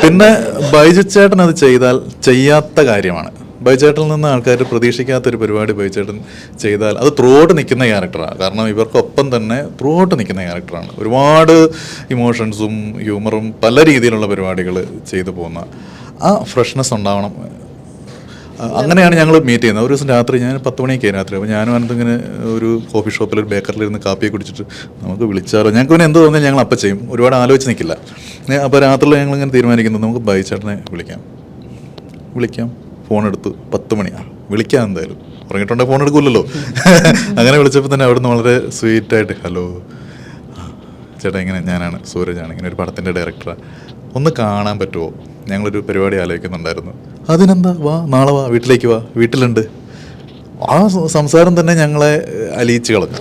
പിന്നെ ബൈജു ചേട്ടൻ അത് ചെയ്താൽ ചെയ്യാത്ത കാര്യമാണ്. ബൈചേട്ടനിൽ നിന്ന് ആൾക്കാർ പ്രതീക്ഷിക്കാത്തൊരു പരിപാടി ബൈചേട്ടൻ ചെയ്താൽ അത് ത്രൂഔട്ട് നിൽക്കുന്ന ക്യാരക്ടറാണ്. കാരണം ഇവർക്കൊപ്പം തന്നെ ത്രൂഔട്ട് നിൽക്കുന്ന ക്യാരക്ടറാണ്. ഒരുപാട് ഇമോഷൻസും ഹ്യൂമറും പല രീതിയിലുള്ള പരിപാടികൾ ചെയ്തു പോകുന്ന ആ ഫ്രഷ്നെസ് ഉണ്ടാവണം. അങ്ങനെയാണ് ഞങ്ങൾ മീറ്റ് ചെയ്യുന്നത്. ഒരു ദിവസം രാത്രി, ഞാൻ 10 മണിയൊക്കെ രാത്രി, അപ്പോൾ ഞാനും അതിങ്ങനെ ഒരു കോഫി ഷോപ്പിൽ ഒരു ബേക്കറിലിരുന്ന് കാപ്പിയെ കുടിച്ചിട്ട് നമുക്ക് വിളിച്ചാലോ, ഞങ്ങൾക്ക് പിന്നെ എന്ത് തോന്നിയാൽ ഞങ്ങൾ അപ്പം ചെയ്യും, ഒരുപാട് ആലോചിച്ച് നിൽക്കില്ല. അപ്പോൾ രാത്രിയിൽ ഞങ്ങളിങ്ങനെ തീരുമാനിക്കുന്നത് നമുക്ക് ബൈചേട്ടനെ വിളിക്കാം. വിളിക്കാം. ഫോൺ എടുത്ത് 10 മണി വിളിക്കാം, എന്തായാലും ഉറങ്ങിയിട്ടുണ്ടെങ്കിൽ ഫോൺ എടുക്കില്ലല്ലോ. അങ്ങനെ വിളിച്ചപ്പോൾ തന്നെ അവിടുന്ന് വളരെ സ്വീറ്റായിട്ട് ഹലോ ചേട്ടാ, ഇങ്ങനെ ഞാനാണ് സൂരജാണ്, ഇങ്ങനെ ഒരു പടത്തിൻ്റെ ഡയറക്ടറാണ്, ഒന്ന് കാണാൻ പറ്റുമോ, ഞങ്ങളൊരു പരിപാടി ആലോചിക്കുന്നുണ്ടായിരുന്നു. അതിനെന്താ, വാ നാളെ വാ, വീട്ടിലേക്ക് വാ, വീട്ടിലുണ്ട്. ആ സംസാരം തന്നെ ഞങ്ങളെ അലിയിച്ച് കളഞ്ഞു.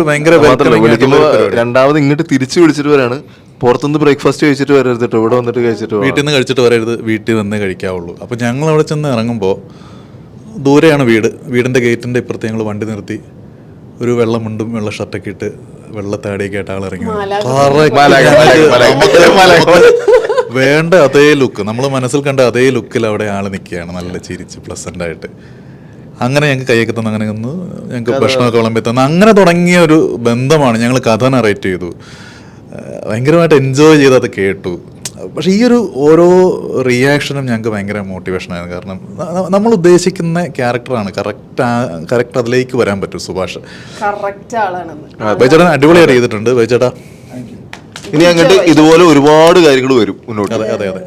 ഭയങ്കര രണ്ടാമത് ഇങ്ങോട്ട് തിരിച്ചു വിളിച്ചിട്ട് വരാണ്, പുറത്തുനിന്ന് ബ്രേക്ക്ഫാസ്റ്റ് കഴിച്ചിട്ട് വരരുത് കേട്ടോ, ഇവിടെ വന്നിട്ട് കഴിച്ചിട്ട്, വീട്ടിൽ നിന്ന് കഴിച്ചിട്ട് വരരുത്, വീട്ടിൽ വന്നേ കഴിക്കാവുള്ളൂ. അപ്പോൾ ഞങ്ങൾ അവിടെ ചെന്ന് ഇറങ്ങുമ്പോൾ ദൂരെയാണ് വീട്, വീടിൻ്റെ ഗേറ്റിൻ്റെ ഇപ്പുറത്ത് ഞങ്ങൾ വണ്ടി നിർത്തി, ഒരു വെള്ള മുണ്ടും വെള്ള ഷർട്ടൊക്കെ ഇട്ട് വെള്ള താടിയൊക്കെ ആയിട്ട് ആൾ ഇറങ്ങി. വേണ്ട അതേ ലുക്ക്, നമ്മൾ മനസ്സിൽ കണ്ട അതേ ലുക്കിൽ അവിടെ ആൾ നിൽക്കുകയാണ്, നല്ല ചിരിച്ച് പ്ലസൻ്റ് ആയിട്ട്. അങ്ങനെ ഞങ്ങൾക്ക് കൈയൊക്കെ തന്നു, അങ്ങനെ ഒന്ന് ഞങ്ങൾക്ക് ഭക്ഷണമൊക്കെ വിളമ്പി തന്നു. അങ്ങനെ തുടങ്ങിയ ഒരു ബന്ധമാണ്. ഞങ്ങൾ കഥ നറേറ്റ് ചെയ്തു, ഭയങ്കരമായിട്ട് എൻജോയ് ചെയ്ത് അത് കേട്ടു. പക്ഷേ ഈ ഒരു ഓരോ റിയാക്ഷനും ഞങ്ങൾക്ക് ഭയങ്കര മോട്ടിവേഷനായിരുന്നു. കാരണം നമ്മൾ ഉദ്ദേശിക്കുന്ന ക്യാരക്ടറാണ്, കറക്റ്റ് അതിലേക്ക് വരാൻ പറ്റും. സുഭാഷ് ബൈചേട്ടൻ അടിപൊളിയായിട്ട് ചെയ്തിട്ടുണ്ട്. ബൈചേട്ടാ ഇനി അങ്ങോട്ട് ഇതുപോലെ ഒരുപാട് കാര്യങ്ങൾ വരും മുന്നോട്ട്. അതെ അതെ അതെ.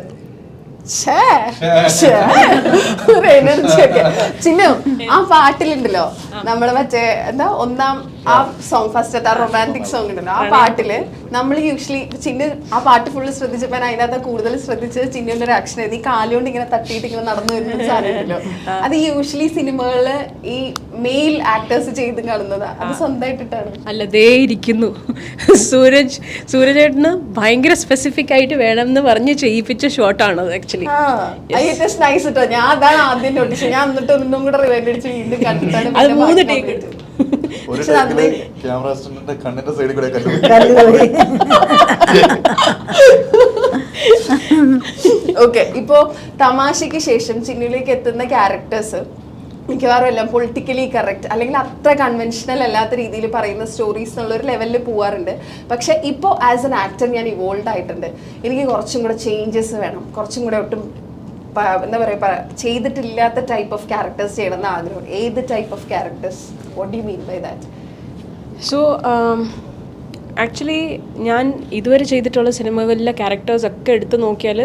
ചിന്നു, ആ പാട്ടിലുണ്ടല്ലോ നമ്മള് മറ്റേ എന്താ ഒന്നാം ആ സോങ്, ഫസ്റ്റ് റൊമാൻറ്റിക് സോങ് ഉണ്ടല്ലോ, ആ പാട്ടില് നമ്മൾ യൂഷ്വലി ചിന്നു ആ പാട്ട് ഫുള്ള് ശ്രദ്ധിച്ചപ്പോ അതിനകത്ത് കൂടുതൽ ശ്രദ്ധിച്ചത് ചിന്നുവിന്റെ ഒരു ആക്ഷൻ ആയിരുന്നു. ഈ കാലുകൊണ്ട് ഇങ്ങനെ തട്ടിയിട്ട് ഇങ്ങനെ നടന്നു വരുന്ന സാധനമല്ലോ, അത് യൂഷ്വലി സിനിമകളില് ഈ മെയിൽ ആക്ടേഴ്സ് ചെയ്ത് കാണുന്നത്, അത് സ്വന്തമായിട്ടിട്ടാണ്. അല്ലതേ ഇരിക്കുന്നു. സൂരജേട്ടന് ഭയങ്കര സ്പെസിഫിക് ആയിട്ട് വേണം എന്ന് പറഞ്ഞ് ചെയ്യിപ്പിച്ച ഷോട്ടാണ് ആക്ച്വലി. നൈസ് കേട്ടോ. ഞാൻ അതാണ് ആദ്യം നോട്ടീസ്, ഞാൻ എന്നിട്ട് ഒന്നും കൂടെ റിവൈൻഡ് അടിച്ച് വീണ്ടും കണ്ടിട്ടാണ്. അത് 3 ടേക്ക് എടുത്തു. ക്യാമറ അസിസ്റ്റന്റിന്റെ കണ്ണിന്റെ സൈഡിൽ കൂടെ ഓക്കെ, ഇപ്പോ തമാശയ്ക്ക് ശേഷം ചിന്നുവിലേക്ക് എത്തുന്ന ക്യാരക്ടേഴ്സ് മിക്കവാറും എല്ലാം പൊളിറ്റിക്കലി കറക്റ്റ് അല്ലെങ്കിൽ അത്ര കൺവെൻഷണൽ അല്ലാത്ത രീതിയിൽ പറയുന്ന സ്റ്റോറീസ് എന്നുള്ള ഒരു ലെവലിൽ പോവാറുണ്ട്. പക്ഷെ ഇപ്പോൾ ആസ് എൻ ആക്ടർ ഞാൻ ഇവോൾവ് ആയിട്ടുണ്ട്. എനിക്ക് കുറച്ചും കൂടെ ചേഞ്ചസ് വേണം, കുറച്ചും കൂടെ ഒട്ടും എന്താ പറയുക ചെയ്തിട്ടില്ലാത്ത ടൈപ്പ് ഓഫ് ക്യാരക്ടേഴ്സ് ചെയ്യണം എന്ന് ആഗ്രഹം. ഏത് type of characters? What do you mean by that? So actually ഞാൻ ഇതുവരെ ചെയ്തിട്ടുള്ള സിനിമകളിലെ ക്യാരക്ടേഴ്സ് ഒക്കെ എടുത്ത് നോക്കിയാൽ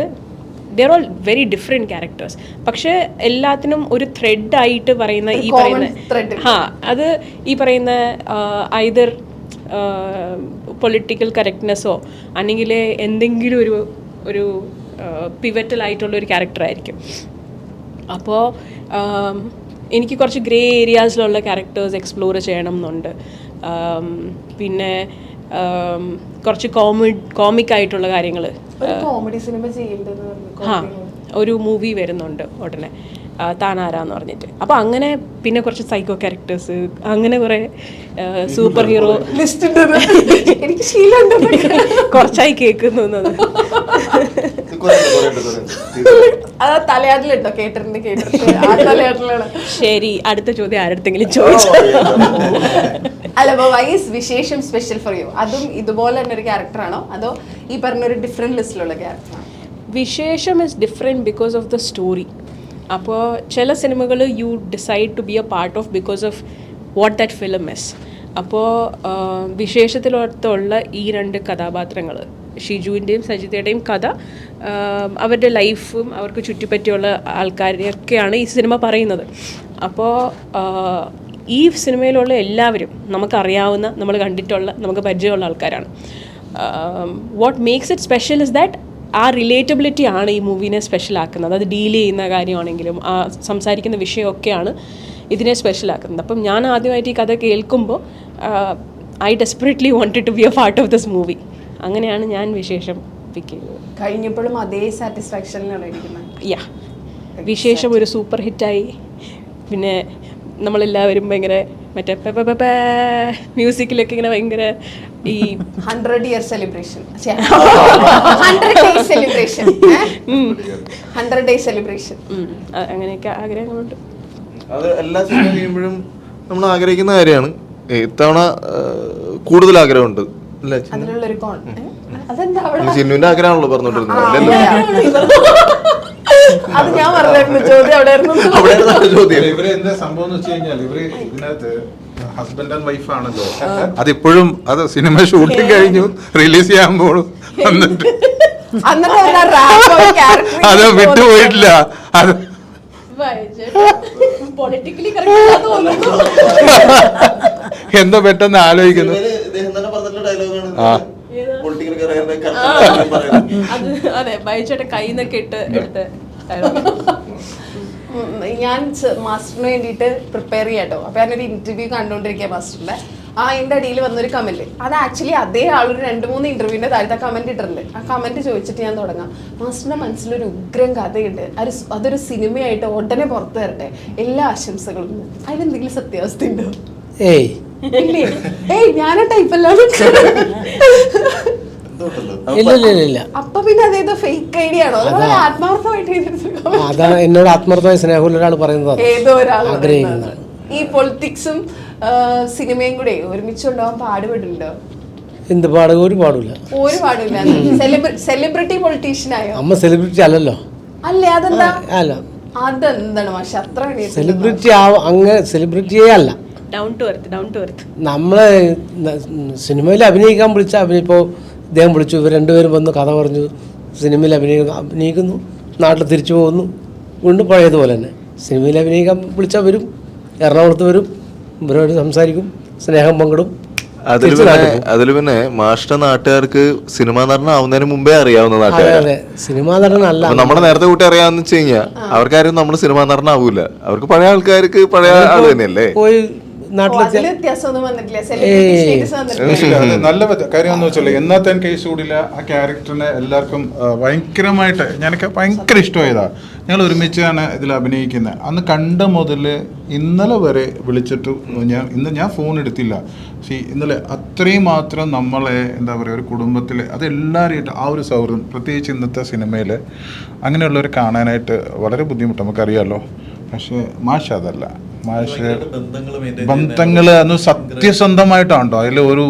they're all very different characters. പക്ഷേ എല്ലാത്തിനും ഒരു ത്രെഡായിട്ട് പറയുന്ന ഈ പറയുന്ന അത് ഈ പറയുന്ന ഐദർ പൊളിറ്റിക്കൽ കറക്റ്റ്നെസ്സോ അല്ലെങ്കിൽ എന്തെങ്കിലും ഒരു പിവറ്റൽ ആയിട്ടുള്ള ഒരു ക്യാരക്ടറായിരിക്കും. അപ്പോൾ എനിക്ക് കുറച്ച് ഗ്രേ ഏരിയാസിലുള്ള ക്യാരക്ടേഴ്സ് എക്സ്പ്ലോർ ചെയ്യണം എന്നുണ്ട്. പിന്നെ കുറച്ച് കോമിക് ആയിട്ടുള്ള കാര്യങ്ങൾ. കോമഡി സിനിമ ഒരു മൂവി വരുന്നുണ്ട് ഉടനെ, താനാരാന്ന് പറഞ്ഞിട്ട്. അപ്പോൾ അങ്ങനെ പിന്നെ കുറച്ച് സൈക്കോ ക്യാരക്ടേഴ്സ്, അങ്ങനെ കുറേ സൂപ്പർ ഹീറോ ലിസ്റ്റ് എനിക്ക് ശീലമുണ്ട്. കുറച്ചായി കേൾക്കുന്നു. തലയാട്ടിലുണ്ടോ? കേട്ടിട്ടുണ്ട്. ആ തലയാട്ടിലാണ്. ശരി, അടുത്ത ചോദ്യം ആരടുത്തെങ്കിലും ചോദിച്ചു. അല്ല, വൈ ഈസ് വിശേഷം സ്പെഷ്യൽ ഫോർ യു? അതും ഇതുപോലെ തന്നെ ഒരു ക്യാരക്ടറാണോ അതോ ഈ പറഞ്ഞൊരു ഡിഫറെന്റ് ലിസ്റ്റിലുള്ള ക്യാരക്ടറാണോ? വിശേഷം is different because of the story. അപ്പോൾ ചില സിനിമകൾ you decide to be a part of because of what that film is. അപ്പോൾ വിശേഷത്തിലുള്ള ഈ 2 കഥാപാത്രങ്ങൾ, ഷിജുവിൻ്റെയും സജിതയുടെയും കഥ, അവരുടെ ലൈഫും അവർക്ക് ചുറ്റിപ്പറ്റിയുള്ള ആൾക്കാരെയൊക്കെയാണ് ഈ സിനിമ പറയുന്നത്. അപ്പോൾ ഈ സിനിമയിലുള്ള എല്ലാവരും നമുക്കറിയാവുന്ന, നമ്മൾ കണ്ടിട്ടുള്ള, നമുക്ക് പരിചയമുള്ള ആൾക്കാരാണ്. What makes it special is that ആ റിലേറ്റബിലിറ്റി ആണ് ഈ മൂവീനെ സ്പെഷ്യൽ ആക്കുന്നത്. അത് ഡീൽ ചെയ്യുന്ന കാര്യമാണെങ്കിലും ആ സംസാരിക്കുന്ന വിഷയമൊക്കെയാണ് ഇതിനെ സ്പെഷ്യൽ ആക്കുന്നത്. അപ്പം ഞാൻ ആദ്യമായിട്ട് ഈ കഥ കേൾക്കുമ്പോൾ I desperately wanted to be a part of this movie. അങ്ങനെയാണ് ഞാൻ വിശേഷം പിക്ക് ചെയ്തത്. കഴിഞ്ഞപ്പോഴും അതേ സാറ്റിസ്ഫാക്ഷനിലാണ് ഇരിക്കുന്നത്. യാ, വിശേഷം ഒരു സൂപ്പർ ഹിറ്റായി. പിന്നെ നമ്മളെല്ലാവരും ഭയങ്കര മറ്റേ മ്യൂസിക്കിലൊക്കെ ഇങ്ങനെ ഭയങ്കര ഈ 100 year celebration 100 days celebration 100 days celebration അങ്ങനെയൊക്കെ ആഗ്രഹങ്ങളുണ്ട്. അത് എല്ലാ സിനിമ കഴിയുമ്പോഴും നമ്മൾ ആഗ്രഹിക്കുന്ന കാര്യമാണ്. ഇത്തവണ കൂടുതൽ ആഗ്രഹമുണ്ട് അല്ലേ? ചിന്നുവിന്റെ ആഗ്രഹമാണല്ലോ പറഞ്ഞോണ്ടിരുന്നത്. അത് ഞാൻ പറഞ്ഞായിരുന്നു ചോദ്യം അവിടെ ചോദ്യം. ഇവര് എന്താ സംഭവം എന്ന് വെച്ച് കഴിഞ്ഞാൽ ഇവര് ഇതിനകത്ത് ഹസ്ബൻഡ് ആൻഡ് വൈഫ് ആണല്ലോ. അതിപ്പോഴും അത് സിനിമ ഷൂട്ടിംഗ് കഴിഞ്ഞു റിലീസ് ചെയ്യാൻ പോണു വന്നിട്ട് അത് വിട്ടുപോയിട്ടില്ല. അത് പൊളിറ്റിക്കലി കറക്റ്റ് തോന്നുന്നു. എന്തോ പെട്ടെന്ന് ആലോചിക്കുന്നു. ഇദ്ദേഹം തന്നെ പറഞ്ഞിട്ടുള്ള ഡയലോഗാണ് ആ. പൊളിറ്റിക്കൽ കറിയാതെ അത് അതെ ബൈചേട്ടൻ കയ്യിൽ നിന്നൊക്കെ എടുത്ത് dialogue. ഞാൻ മാസ്റ്ററിന് വേണ്ടിയിട്ട് പ്രിപ്പയർ ചെയ്യാട്ടോ. അപ്പൊ ഞാനൊരു ഇന്റർവ്യൂ കണ്ടുകൊണ്ടിരിക്കുക മാസ്റ്ററിന്റെ. അതിന്റെ അടിയിൽ വന്നൊരു കമന്റ്, അത് ആക്ച്വലി അതേ ആളൊരു 2-3 ഇന്റർവ്യൂവിന്റെ താഴത്തെ കമന്റ് ഇട്ടിട്ടുണ്ട്. ആ കമന്റ് ചോദിച്ചിട്ട് ഞാൻ തുടങ്ങാം. മാസ്റ്ററിന്റെ മനസ്സിലൊരു ഉഗ്രം കഥയുണ്ട്, അതൊരു സിനിമയായിട്ട് ഉടനെ പുറത്തു വരട്ടെ, എല്ലാ ആശംസകളും. അതിലെന്തെങ്കിലും സത്യാവസ്ഥ ഉണ്ടോ? ഏയ് ഇല്ലേ? ഏയ് ഞാനാ ടൈപ്പല്ലാണ്. ഇല്ല. അപ്പൊ പിന്നെ അതേതോ ഫേക്ക് ഐഡിയ ആണോ? ആത്മാർത്ഥമായിട്ട് അതാണ് എന്നോട് ആത്മാർത്ഥമായ സ്നേഹമുള്ള ഒരാൾ പറയുന്നത്. ഏതോ ഒരാൾ ആഗ്രഹിക്കുന്നതാണ്. ഈ പൊളിറ്റിക്സും സിനിമയും കൂടെ ഒരുമിച്ച് കൊണ്ടുപോകാൻ പാടുപെടുന്നുണ്ടോ? എന്ത് പാടുക? ഒരു പാടില്ല. ഒരു പാടില്ല. സെലിബ്രിറ്റി പൊളിറ്റീഷ്യൻ ആയോ? അമ്മ സെലിബ്രിറ്റി അല്ലല്ലോ. അല്ലേ? അതെന്താ? അല്ല, അതെന്താണ് പക്ഷെ അത്ര സെലിബ്രിറ്റി അങ്ങനെ സെലിബ്രിറ്റിയേ അല്ല. Down to earth. നമ്മളെ സിനിമയിൽ അഭിനയിക്കാൻ വിളിച്ച ഇപ്പോൾ ഇദ്ദേഹം വിളിച്ചു, ഇവർ രണ്ടുപേരും വന്ന് കഥ പറഞ്ഞു, സിനിമയിൽ അഭിനയിക്കുന്നു, നാട്ടിൽ തിരിച്ചു പോകുന്നു, വീണ്ടും പഴയതുപോലെ തന്നെ. സിനിമയിൽ അഭിനയിക്കാൻ വിളിച്ചാൽ വരും, എറണാകുളത്ത് വരും, ഇവരോട് സംസാരിക്കും, സ്നേഹം പങ്കിടും. അതിൽ പിന്നെ മാഷ്ട നാട്ടുകാർക്ക് സിനിമാ നടനാവുന്നതിന് മുമ്പേ അറിയാവുന്ന നാട്ടുകാർ. അതെ, സിനിമാ നടനല്ല. നമ്മളെ നേരത്തെ കൂട്ടി അറിയാമെന്ന് വെച്ച് കഴിഞ്ഞാൽ അവർക്കാരും നമ്മൾ സിനിമാ നടനാവൂല. അവർക്ക് പഴയ ആൾക്കാർക്ക് പഴയ ആള് തന്നെയല്ലേ. പോയി നാട്ടിലെത്തിയാൽ വ്യത്യാസമൊന്നും വന്നിട്ടില്ല. സെലിബ്രിറ്റി സ്റ്റേറ്റസ് വന്നിട്ടില്ല. നല്ല കാര്യം എന്ന് വെച്ചാൽ എന്നാത്താൻ കേസ് കൂടില്ല. ആ ക്യാരക്ടറിനെ എല്ലാവർക്കും ഭയങ്കരമായിട്ട് ഞാനൊക്കെ ഭയങ്കര ഇഷ്ടമായതാ. ഞങ്ങൾ ഒരുമിച്ചാണ് ഇതിൽ അഭിനയിക്കുന്നത്. അന്ന് കണ്ട മുതൽ ഇന്നലെ വരെ വിളിച്ചിട്ട് ഞാൻ ഫോൺ എടുത്തില്ല. ഇന്നലെ അത്രയും മാത്രം നമ്മളെ എന്താ പറയുക, ഒരു കുടുംബത്തിൽ അതെല്ലാവരുമായിട്ട് ആ ഒരു സൗഹൃദം, പ്രത്യേകിച്ച് ഇന്നത്തെ സിനിമയിൽ അങ്ങനെയുള്ളവർ കാണാനായിട്ട് വളരെ ബുദ്ധിമുട്ട്, നമുക്കറിയാമല്ലോ. പക്ഷേ മാഷ് അതല്ല. മാഷ് ബന്ധങ്ങൾ അന്ന് സത്യസന്ധമായിട്ടാണോ, അതിൽ ഒരു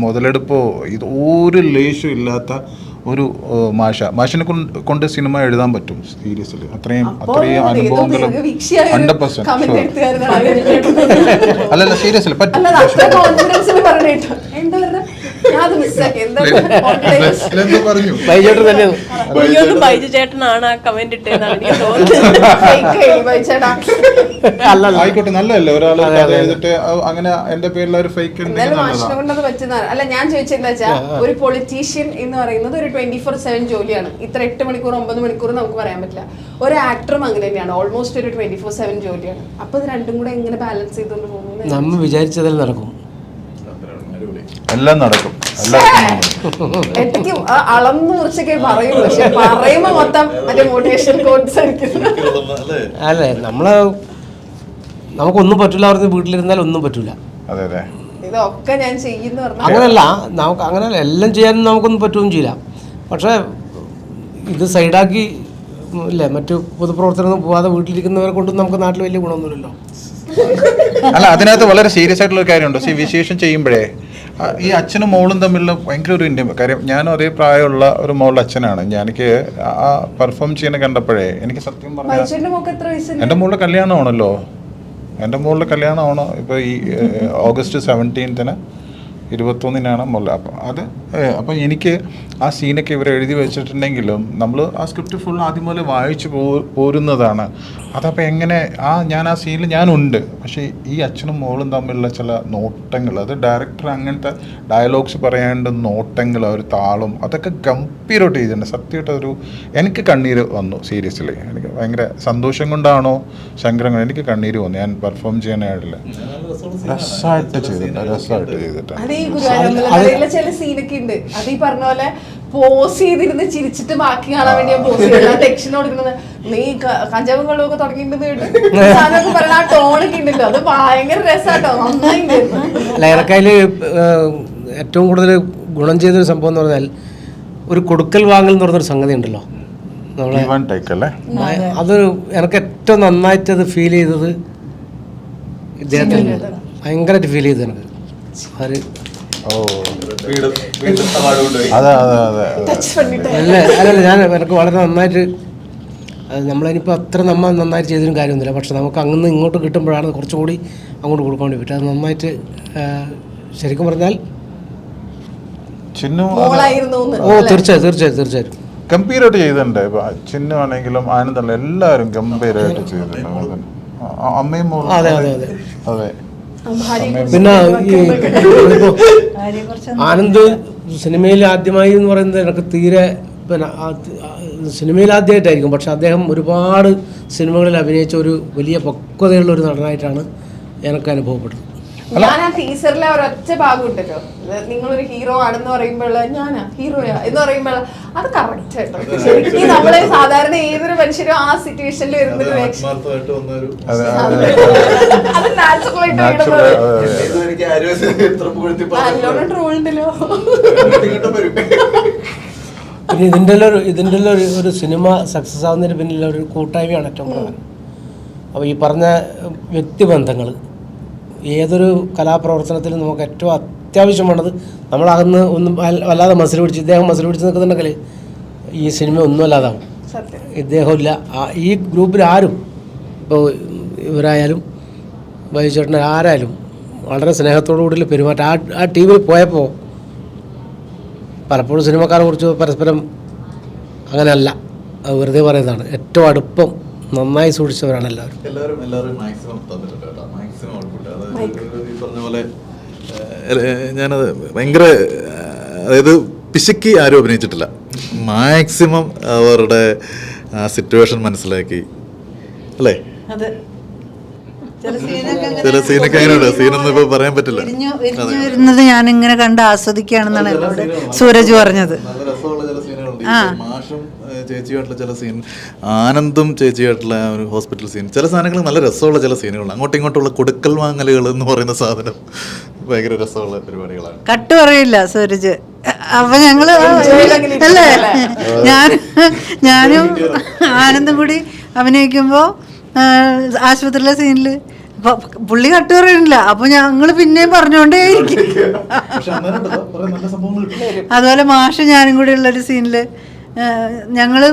മുതലെടുപ്പോ ഇത് ഒരു ലേശം ഇല്ലാത്ത ഒരു മാഷിനെ കൊണ്ട് സിനിമ എഴുതാൻ പറ്റും സീരിയസിൽ. അത്രയും അനുഭവങ്ങളും 100%. അല്ലല്ല, സീരിയസിൽ പറ്റും. പറഞ്ഞു ബൈജു ചേട്ടനാണ് ആ കമന്റ് ഇട്ടതെന്നാണ് എനിക്ക് തോന്നുന്നത്. ആയിക്കോട്ടെ, നല്ലതല്ലേ ഒരാൾ എഴുതിട്ട് അങ്ങനെ എന്റെ പേരിൽ ഒരു ഫേക്ക് അല്ല. ഞാൻ ചോദിച്ചെന്താ വെച്ചാ, ഒരു പൊളിറ്റീഷ്യൻ എന്ന് പറയുന്നത് ഒരു 24/7 ജോലിയാണ്. ഇത്ര 8 മണിക്കൂർ 9 മണിക്കൂർ നമുക്ക് പറയാൻ പറ്റില്ല. ഒരു ആക്ടറും അങ്ങനെ തന്നെയാണ്, ഓൾമോസ്റ്റ് ഒരു 24/7 ജോലിയാണ്. അപ്പൊ ഇത് രണ്ടും കൂടെ എങ്ങനെ ബാലൻസ് ചെയ്തുകൊണ്ട് പോകുന്നത്? നമ്മൾ വിചാരിച്ചതിൽ നടക്കും, എല്ലാം നടക്കും. എനിക്ക് അളന്നു കുറിച്ചൊക്കെ പറയും, പക്ഷെ പറയുമ്പോ മൊത്തം മറ്റേ മോട്ടിവേഷൻ കോട്സ് അല്ലേ. നമുക്കൊന്നും പറ്റില്ല, അവർക്ക് വീട്ടിലിരുന്നാൽ ഒന്നും പറ്റില്ല. അതെ അതെ, ഇതൊക്കെ ഞാൻ ചെയ്യുന്ന പറഞ്ഞാൽ അങ്ങനല്ല, നമുക്ക് അങ്ങനെയല്ല, എല്ലാം ചെയ്യാനും നമുക്കൊന്നും പറ്റുകയും ചെയ്യില്ല. പക്ഷേ ഇത് സൈഡാക്കി ഇല്ലേ, മറ്റു പൊതുപ്രവർത്തനം പോവാതെ വീട്ടിലിരിക്കുന്നവരെ കൊണ്ട് നമുക്ക് നാട്ടിൽ വലിയ ഗുണമൊന്നുമില്ലല്ലോ. അല്ല, അതിനകത്ത് വളരെ സീരിയസ് ആയിട്ടുള്ള ഒരു കാര്യമുണ്ട്. വിശേഷം ചെയ്യുമ്പോഴേ ഈ അച്ഛനും മോളും തമ്മിലുള്ള ഭയങ്കര ഒരു ഇന്ത്യ കാര്യം. ഞാനും അതേ പ്രായമുള്ള ഒരു മോളുടെ അച്ഛനാണ്. എനിക്ക് ആ പെർഫോം ചെയ്യുന്ന കണ്ടപ്പോഴേ എനിക്ക് സത്യം പറഞ്ഞാൽ എൻ്റെ മോളുടെ കല്യാണമാണല്ലോ. എൻ്റെ മോളുടെ കല്യാണമാണോ ഇപ്പോൾ ഈ ഓഗസ്റ്റ് 17 21 മോള്. അപ്പം എനിക്ക് ആ സീനൊക്കെ ഇവർ എഴുതി വെച്ചിട്ടുണ്ടെങ്കിലും നമ്മൾ ആ സ്ക്രിപ്റ്റ് ഫുൾ ആദ്യം പോലെ വായിച്ചു പോരുന്നതാണ്. അതപ്പോൾ എങ്ങനെ ഞാൻ ആ സീനിൽ ഞാനുണ്ട്. പക്ഷേ ഈ അച്ഛനും മോളും തമ്മിലുള്ള ചില നോട്ടങ്ങൾ, അത് ഡയറക്ടർ അങ്ങനത്തെ ഡയലോഗ്സ് പറയാണ്ട് നോട്ടങ്ങൾ, ഒരു താളം, അതൊക്കെ ഗംഭീരമായിട്ട് ചെയ്തിട്ടുണ്ട്. സത്യമായിട്ട് എനിക്ക് കണ്ണീര് വന്നു. സീരിയസ്ലി എനിക്ക് ഭയങ്കര സന്തോഷം കൊണ്ടാണോ ശങ്കരം കൊണ്ട് എനിക്ക് കണ്ണീര് വന്നു. ഞാൻ പെർഫോം ചെയ്യാനായിട്ടില്ല, രസമായിട്ട് ചെയ്തിട്ടുണ്ട്. ചില സീനൊക്കെ ഉണ്ട്. അത് ഈ പറഞ്ഞ പോലെ പോസ് ചെയ്തിരുന്ന് ചിരിച്ചിട്ട് ബാക്കി കാണാൻ വേണ്ടി പോസ് ചെയ്തില്ല. ടെക്ഷൻ കൊടുക്കുന്നത് നീ കഞ്ചാവും കള്ളവൊക്കെ തുടങ്ങിയിട്ടുണ്ട് സാധനമൊക്കെ പറഞ്ഞ ആ ടോണൊക്കെ ഉണ്ടല്ലോ, അത് ഭയങ്കര രസമാട്ടോ, നന്നായി. ലൈറക്കയിൽ ഏറ്റവും കൂടുതൽ ഗുണം ചെയ്തൊരു സംഭവം എന്ന് പറഞ്ഞാൽ ഒരു കൊടുക്കൽ വാങ്ങൽ എന്ന് പറഞ്ഞൊരു സംഗതി ഉണ്ടല്ലോ നമ്മളെ. അത് എനിക്ക് ഏറ്റവും നന്നായിട്ട് അത് ഫീൽ ചെയ്തത് ഇദ്ദേഹത്തിൽ ഭയങ്കരമായിട്ട് ഫീൽ ചെയ്തത് എനിക്ക്. അത് അല്ലല്ല, എനിക്ക് വളരെ നന്നായിട്ട്, നമ്മളതിനിപ്പോൾ അത്ര നന്നായിട്ട് ചെയ്തതിനും കാര്യമൊന്നുമില്ല. പക്ഷെ നമുക്ക് അങ്ങനെ ഇങ്ങോട്ട് കിട്ടുമ്പോഴാണ് കുറച്ചുകൂടി അങ്ങോട്ട് കൊടുക്കാൻ വേണ്ടി പറ്റും. അത് നന്നായിട്ട് ശരിക്കും പറഞ്ഞാൽ തീർച്ചയായും ഗംഭീരമായിട്ട് ചെയ്തിട്ടുണ്ട്. ഇപ്പൊ ചിഹ്നമാണെങ്കിലും ആനന്ദം എല്ലാവരും ഗംഭീരമായിട്ട് ചെയ്തിട്ടുണ്ട്. അമ്മയും മോളും. അതെ അതെ അതെ അതെ. പിന്നെ ഈ ആനന്ദ് സിനിമയിൽ ആദ്യമായി എന്ന് പറയുന്നത് എനിക്ക് തീരെ പിന്നെ സിനിമയിൽ ആദ്യമായിട്ടായിരിക്കും, പക്ഷെ അദ്ദേഹം ഒരുപാട് സിനിമകളിൽ അഭിനയിച്ച ഒരു വലിയ പക്വതയുള്ള ഒരു നടനായിട്ടാണ് എനിക്ക് അനുഭവപ്പെട്ടത്. ഞാൻ ആ ടീച്ചറിലെ ഒരൊറ്റ ഭാഗം ഉണ്ടല്ലോ, നിങ്ങളൊരു ഹീറോ ആണെന്ന് പറയുമ്പോൾ ഞാനാ ഹീറോയാ എന്ന് പറയുമ്പോൾ അത് കറക്റ്റ് ആയിട്ടോ. ശരിക്കും നമ്മള് സാധാരണ ഏതൊരു മനുഷ്യരും ആ സിറ്റുവേഷനിൽ വരുന്നൊരു അത് നാച്ചുറൽ ആയിട്ട് നല്ലോണം ട്രോൾ ഉണ്ടല്ലോ. പിന്നെ ഇതിൻ്റെ ഒരു സിനിമ സക്സസ് ആവുന്നതിന് പിന്നിലുള്ള ഒരു കൂട്ടായ്മയാണ് ഏറ്റവും പ്രധാനം. അപ്പോൾ ഈ പറഞ്ഞ വ്യക്തിബന്ധങ്ങൾ ഏതൊരു കലാപ്രവർത്തനത്തിലും നമുക്ക് ഏറ്റവും അത്യാവശ്യം വേണ്ടത്. നമ്മളകന്ന് ഒന്നും വല്ലാതെ മസിൽ പിടിച്ച് ഇദ്ദേഹം മസിൽ പിടിച്ച് നിൽക്കുന്നുണ്ടെങ്കിൽ ഈ സിനിമ ഒന്നും അല്ലാതാവും. ഇദ്ദേഹമില്ല ഈ ഗ്രൂപ്പിൽ ആരും, ഇപ്പോൾ ഇവരായാലും വൈചേട്ടൻ ആരായാലും വളരെ സ്നേഹത്തോടു കൂടി പെരുമാറ്റം. ആ ടീമിൽ പോയപ്പോൾ പലപ്പോഴും സിനിമക്കാരെ കുറിച്ച് പരസ്പരം അങ്ങനെയല്ല, അത് വെറുതെ പറയുന്നതാണ്. ഏറ്റവും അടുപ്പം നന്നായി സൂക്ഷിച്ചവരാണ് എല്ലാവരും. എല്ലാവരും മാക്സിമം തന്നിട്ടുണ്ട് കേട്ടോ, മാക്സിമം ഔട്ട്പുട്ട്. അത് ഈ പറഞ്ഞ പോലെ ഞാനത് ഭയങ്കര, അതായത് പിശുക്കി ആരും അഭിനയിച്ചിട്ടില്ല. മാക്സിമം അവരുടെ സിറ്റുവേഷൻ മനസ്സിലാക്കി അല്ലേ. ചില സീനൊക്കെ അങ്ങനെയുണ്ട്, സീനൊന്നും ഇപ്പൊ പറയാൻ പറ്റില്ല. വരുന്നത് ഞാനിങ്ങനെ കണ്ട് ആസ്വദിക്കുകയാണെന്നാണ് എന്നോട് സൂരജ് പറഞ്ഞത്. നല്ല രസമുള്ള ചില സീനുകളുണ്ട്. മാഷും ചേച്ചിയായിട്ടുള്ള ചില സീൻ, ആനന്ദും ചേച്ചിയായിട്ടുള്ള ഒരു ഹോസ്പിറ്റൽ സീൻ, ചില സാധനങ്ങൾ നല്ല രസമുള്ള ചില സീനുകൾ. അങ്ങോട്ടും ഇങ്ങോട്ടുള്ള കൊടുക്കൽ വാങ്ങലുകൾ എന്ന് പറയുന്ന സാധനം ഭയങ്കര രസമുള്ള പരിപാടികളാണ്. കട്ട് പറയില്ല സൂരജ്. അപ്പൊ ഞങ്ങള് അല്ലേ, ഞാനും ആനന്ദും കൂടി അഭിനയിക്കുമ്പോ ആശുപത്രിയിലെ സീനില് പുള്ളി കട്ട് പറയണില്ല, അപ്പൊ ഞങ്ങള് പിന്നെയും പറഞ്ഞോണ്ടേയിരിക്കും. അതുപോലെ മാഷ് ഞാനും കൂടി ഉള്ളൊരു സീനില് ഞങ്ങള്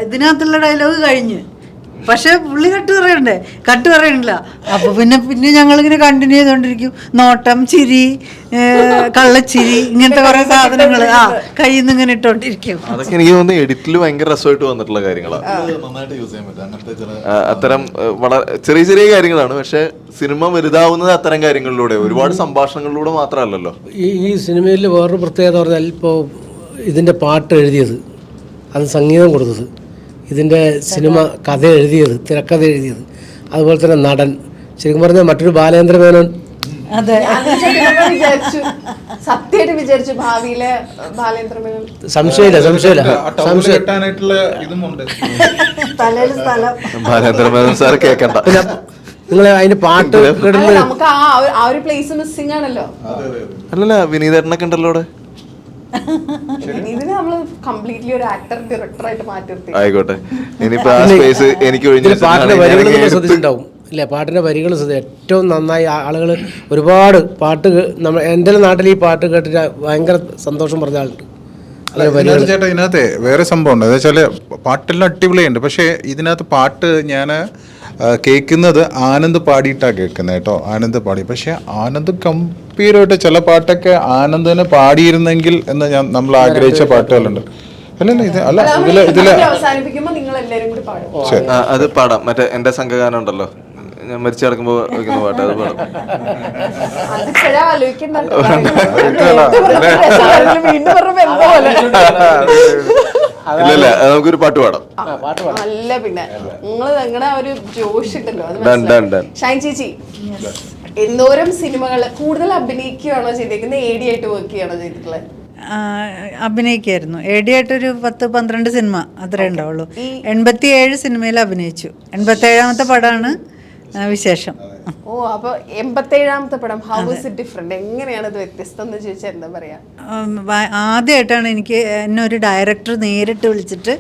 ഇതിനകത്തുള്ള ഡയലോഗ് കഴിഞ്ഞ്, പക്ഷെ പുള്ളി കട്ട് പറയണില്ല. അപ്പൊ പിന്നെ ഞങ്ങളിങ്ങനെ കണ്ടിന്യൂ ചെയ്തോണ്ടിരിക്കും. നോട്ടം, ചിരി, കള്ളച്ചിരി, ഇങ്ങനത്തെ കുറെ സാധനങ്ങൾ കയ്യിൽ നിന്ന് ഇങ്ങനെ ഇട്ടോണ്ടിരിക്കും. അതൊക്കെ എനിക്ക് തോന്നുന്നു എഡിറ്റിൽ ഭയങ്കര രസമായിട്ട് വന്നിട്ടുള്ള കാര്യങ്ങളാണ്. അത്തരം വളരെ ചെറിയ ചെറിയ കാര്യങ്ങളാണ്, പക്ഷെ സിനിമ വലുതാവുന്നത് അത്തരം കാര്യങ്ങളിലൂടെ, ഒരുപാട് സംഭാഷണങ്ങളിലൂടെ മാത്രമല്ലല്ലോ. ഈ സിനിമയിൽ വേറൊരു പ്രത്യേകത പറഞ്ഞാൽ, ഇപ്പോൾ ഇതിൻ്റെ പാട്ട് എഴുതിയത്, അത് സംഗീതം കൊടുത്തത്, ഇതിൻ്റെ സിനിമ കഥ എഴുതിയത്, തിരക്കഥ എഴുതിയത്, അതുപോലെ തന്നെ നടൻ, ശരിക്കും പറഞ്ഞാൽ മറ്റൊരു ബാലേന്ദ്ര മേനോൻ. അതെ, സത്യമായിട്ട് വിചാരിച്ചു ഭാവിയിലെ ബാലേന്ദ്ര മേനോൻ. സംശയമില്ല. ബാലേന്ദ്ര മേനോൻ സാർ കേൾക്കണ്ട. നിങ്ങൾ അതിന്റെ പാട്ട് നമുക്ക് ആ ഒരു പ്ലേസ് മിസ്സിംഗ് ആണല്ലോ. അല്ലല്ല, വിനീതേട്ടനൊക്കെ ഉണ്ടല്ലോ അവിടെ. ഇതിന് നമ്മള് കംപ്ലീറ്റ്ലി ഒരു ആക്ടർ ഡയറക്ടർ ആയിട്ട് മാറ്റി നിർത്തി. ആയിക്കോട്ടെ, ഇനിയിപ്പോ ആ സ്പേസ് എനിക്ക് പാട്ടിന്റെ വരികൾ ശ്രദ്ധിച്ചിട്ടുണ്ടാവും ഇല്ലേ? പാട്ടിന്റെ വരികൾ ഏറ്റവും നന്നായി ആളുകൾ ഒരുപാട് പാട്ട് നമ്മൾ എൻ്റെ നാട്ടിൽ ഈ പാട്ട് കേട്ടിട്ട് ഭയങ്കര സന്തോഷം പറഞ്ഞ ആളുണ്ട്. ചേട്ടാ ഇതിനകത്ത് വേറെ സംഭവം ഉണ്ട്. എന്താ വെച്ചാൽ പാട്ടെല്ലാം അടിപൊളിയുണ്ട്, പക്ഷേ ഇതിനകത്ത് പാട്ട് ഞാൻ കേൾക്കുന്നത് ആനന്ദ് പാടിയിട്ടാണ് കേൾക്കുന്നത് കേട്ടോ. ആനന്ദ് പാടി, പക്ഷെ ആനന്ദ് ഗംഭീരമായിട്ട് ചില പാട്ടൊക്കെ ആനന്ദിന് പാടിയിരുന്നെങ്കിൽ എന്ന് നമ്മൾ ആഗ്രഹിച്ച പാട്ടുകളുണ്ട്. അവസാനിപ്പിക്കുമ്പോ നിങ്ങൾ എല്ലാരും കൂടി പാടും. അത് പാടാം. മറ്റേ എന്റെ സംഘഗാനം ഉണ്ടല്ലോ, ഞാൻ മരിച്ചു കിടക്കുമ്പോ വയ്ക്കുന്ന പാട്ട്, അത് പാടാം. ഇല്ലല്ല, നമുക്കൊരു പാട്ട് പാടാം. അല്ല പിന്നെ നിങ്ങൾ നിങ്ങളുടെ ഒരു ജോഷ് ഉണ്ടല്ലോ. ഷൈൻ ചേച്ചി എന്തോരം സിനിമകള് കൂടുതൽ അഭിനയിക്കുകയാണോ ചെയ്തേക്കുന്നത്, AD ആയിട്ട് വർക്ക് ചെയ്യണോ ചെയ്തിട്ടുള്ളത്? അഭിനയിക്കായിരുന്നു. AD ആയിട്ടൊരു 10-12 സിനിമ അത്രേ ഉണ്ടാവുള്ളൂ. 87 സിനിമയിൽ അഭിനയിച്ചു. 87ാമത്തെ പടമാണ് വിശേഷം. ഓ, അപ്പൊ 87ാമത്തെ പടം ഹൗ വാസ് ഇറ്റ് ഡിഫറെന്റ്? എങ്ങനെയാണ് ഇത് വ്യത്യസ്തം എന്ന് ചോദിച്ചാൽ എന്താ പറയാ? ആദ്യമായിട്ടാണ് എന്നെ ഒരു ഡയറക്ടർ നേരിട്ട് വിളിച്ചിട്ട്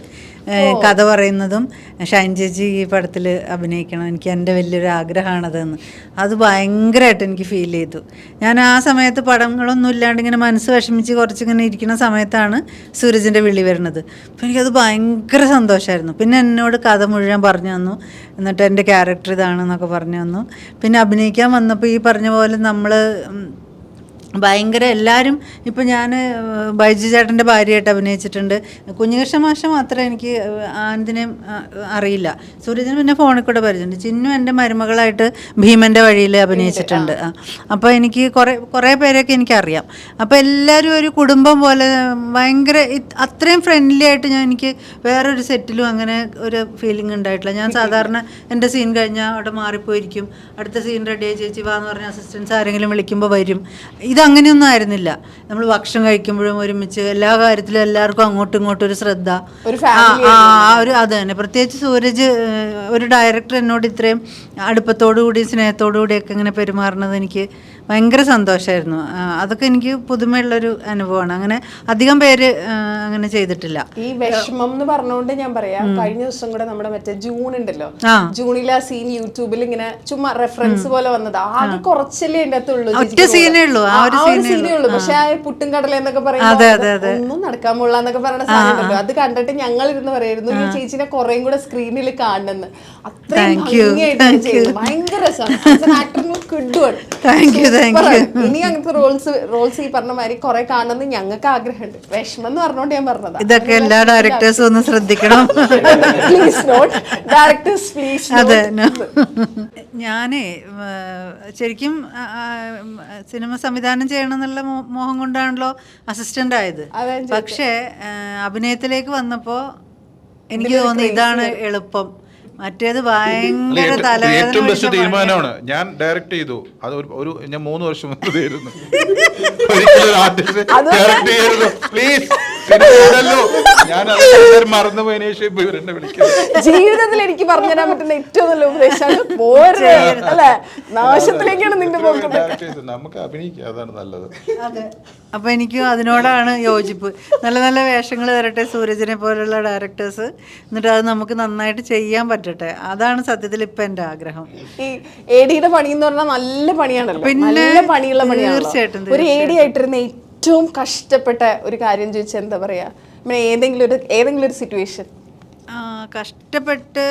കഥ പറയുന്നതും ഷൈൻ ചേച്ചി ഈ പടത്തിൽ അഭിനയിക്കണം, എനിക്ക് എൻ്റെ വലിയൊരു ആഗ്രഹമാണതെന്ന്. അത് ഭയങ്കരമായിട്ട് എനിക്ക് ഫീൽ ചെയ്തു. ഞാൻ ആ സമയത്ത് പടങ്ങളൊന്നും ഇല്ലാണ്ട് ഇങ്ങനെ മനസ്സ് വിഷമിച്ച് കുറച്ചിങ്ങനെ ഇരിക്കുന്ന സമയത്താണ് സൂരജിൻ്റെ വിളി വരുന്നത്. അപ്പോൾ എനിക്കത് ഭയങ്കര സന്തോഷമായിരുന്നു. പിന്നെ എന്നോട് കഥ മുഴുവൻ പറഞ്ഞു തന്നു, എന്നിട്ട് എൻ്റെ ക്യാരക്ടർ ഇതാണെന്നൊക്കെ പറഞ്ഞു തന്നു. പിന്നെ അഭിനയിക്കാൻ വന്നപ്പോൾ ഈ പറഞ്ഞ പോലെ നമ്മൾ ഭയങ്കര എല്ലാവരും ഇപ്പം ഞാൻ ബൈജു ചേട്ടൻ്റെ ഭാര്യയായിട്ട് അഭിനയിച്ചിട്ടുണ്ട്. കുഞ്ഞികൃഷ്ണ മാഷ മാത്രമേ എനിക്ക് ആനന്ദിനെയും അറിയില്ല. സൂരജിന് പിന്നെ ഫോണിൽ കൂടെ പരിചയമുണ്ട്. ചിന്നു എൻ്റെ മരുമകളായിട്ട് ഭീമൻ്റെ വഴിയിൽ അഭിനയിച്ചിട്ടുണ്ട്. അപ്പോൾ എനിക്ക് കുറേ പേരൊക്കെ എനിക്കറിയാം. അപ്പോൾ എല്ലാവരും ഒരു കുടുംബം പോലെ ഭയങ്കര അത്രയും ഫ്രണ്ട്ലി ആയിട്ട് എനിക്ക് വേറൊരു സെറ്റിലും അങ്ങനെ ഒരു ഫീലിംഗ് ഉണ്ടായിട്ടില്ല. ഞാൻ സാധാരണ എൻ്റെ സീൻ കഴിഞ്ഞാൽ അവിടെ മാറിപ്പോയിരിക്കും. അടുത്ത സീൻ റെഡിയായി ചേച്ചി വാ എന്ന് പറഞ്ഞ അസിസ്റ്റൻസ് ആരെങ്കിലും വിളിക്കുമ്പോൾ വരും. അങ്ങനെയൊന്നും ആയിരുന്നില്ല. നമ്മൾ ഭക്ഷണം കഴിക്കുമ്പോഴും ഒരുമിച്ച് എല്ലാ കാര്യത്തിലും എല്ലാവർക്കും അങ്ങോട്ടും ഇങ്ങോട്ടും ഒരു ശ്രദ്ധ, അത് തന്നെ. പ്രത്യേകിച്ച് സൂരജ് ഒരു ഡയറക്ടർ എന്നോട് ഇത്രയും അടുപ്പത്തോടു കൂടി സ്നേഹത്തോടു കൂടിയൊക്കെ ഇങ്ങനെ പെരുമാറുന്നത് എനിക്ക് ഭയങ്കര സന്തോഷമായിരുന്നു. അതൊക്കെ എനിക്ക് പുതുമയുള്ളൊരു അനുഭവമാണ്. അങ്ങനെ അധികം പേര് അങ്ങനെ ചെയ്തിട്ടില്ല. ഈ വിഷമം എന്ന് പറഞ്ഞുകൊണ്ട് ഞാൻ പറയാം, കഴിഞ്ഞ ദിവസം കൂടെ നമ്മുടെ മറ്റേ ജൂൺ ഉണ്ടല്ലോ, ജൂണിലെ ആ സീൻ യൂട്യൂബിൽ ഇങ്ങനെ ചുമ്മാ റെഫറൻസ് പോലെ വന്നത്. ആകെ കുറച്ചല്ലേ അതിന്റെ അകത്തുള്ളൂ, സീനേ ഉള്ളൂ. പക്ഷെ ആ പുട്ടും കടല എന്നൊക്കെ പറയുന്നത് ഒന്നും നടക്കാൻ പോള്ള എന്നൊക്കെ പറയുന്ന സാധനം അത് കണ്ടിട്ട് ഞങ്ങൾ ഇരുന്ന് പറയായിരുന്നു ഈ ചേച്ചിനെ കുറേം കൂടെ സ്ക്രീനിൽ കാണുന്നെന്ന്. അത്രയും ഭംഗിയായിട്ട് ഭയങ്കര ഇനി അങ്ങനത്തെ റോൾസ് ഈ പറഞ്ഞ മാതിരി കുറെ കാണുന്നത് ഞങ്ങൾക്ക് ആഗ്രഹമുണ്ട്. വിഷമം എന്ന് പറഞ്ഞോണ്ട് ഞാൻ പറഞ്ഞത് ഇതൊക്കെ എല്ലാ ഡയറക്ടേഴ്സും ഒന്ന് ശ്രദ്ധിക്കണം. Directors please. അതെ, ഞാനേ ശരിക്കും സിനിമ സംവിധാനം ചെയ്യണം എന്നുള്ള മോഹം കൊണ്ടാണല്ലോ അസിസ്റ്റന്റ് ആയത്. പക്ഷേ അഭിനയത്തിലേക്ക് വന്നപ്പോൾ എനിക്ക് തോന്നുന്നു ഇതാണ് എളുപ്പം. മറ്റേത് ഭയങ്കര ഏറ്റവും ബെസ്റ്റ് തീരുമാനമാണ്. ഞാൻ ഡയറക്റ്റ് ചെയ്തു, അത് ഒരു ഞാൻ 3 വർഷം മുമ്പായിരുന്നു. പ്ലീസ് ഞാൻ മറന്നുപോയതിനു ശേഷം ഇപ്പൊ ഇവരെന്നെ വിളിക്കുന്നത്. ജീവിതത്തിൽ എനിക്ക് പറഞ്ഞു തരാൻ പറ്റുന്ന ഏറ്റവും നല്ല ഉപദേശമാണ് അല്ലെ, നാശത്തിലേക്കാണ് നിന്റെ പോക്കുന്നത്. നമുക്ക് അഭിനയിക്കാം, അതാണ് നല്ലത്. അതെ, അപ്പൊ എനിക്കും അതിനോടാണ് യോജിപ്പ്. നല്ല നല്ല വേഷങ്ങൾ തരട്ടെ സൂരജിനെ പോലുള്ള ഡയറക്ടേഴ്സ്, എന്നിട്ട് അത് നമുക്ക് നന്നായിട്ട് ചെയ്യാൻ പറ്റട്ടെ. അതാണ് സത്യത്തിൽ ഇപ്പൊ എന്റെ ആഗ്രഹം. ഈ എഡിയുടെ പണി എന്ന് പറഞ്ഞാൽ നല്ല പണിയാണല്ലോ, നല്ല പണിയുള്ള പണിയാണ്. തീർച്ചയായിട്ടും. ഒരു എഡി ആയിട്ടിരുന്ന ഏറ്റവും കഷ്ടപ്പെട്ട ഒരു കാര്യം ചോദിച്ചാൽ എന്താ പറയാ, ഏതെങ്കിലും ഒരു സിറ്റുവേഷൻ കഷ്ടപ്പെട്ട്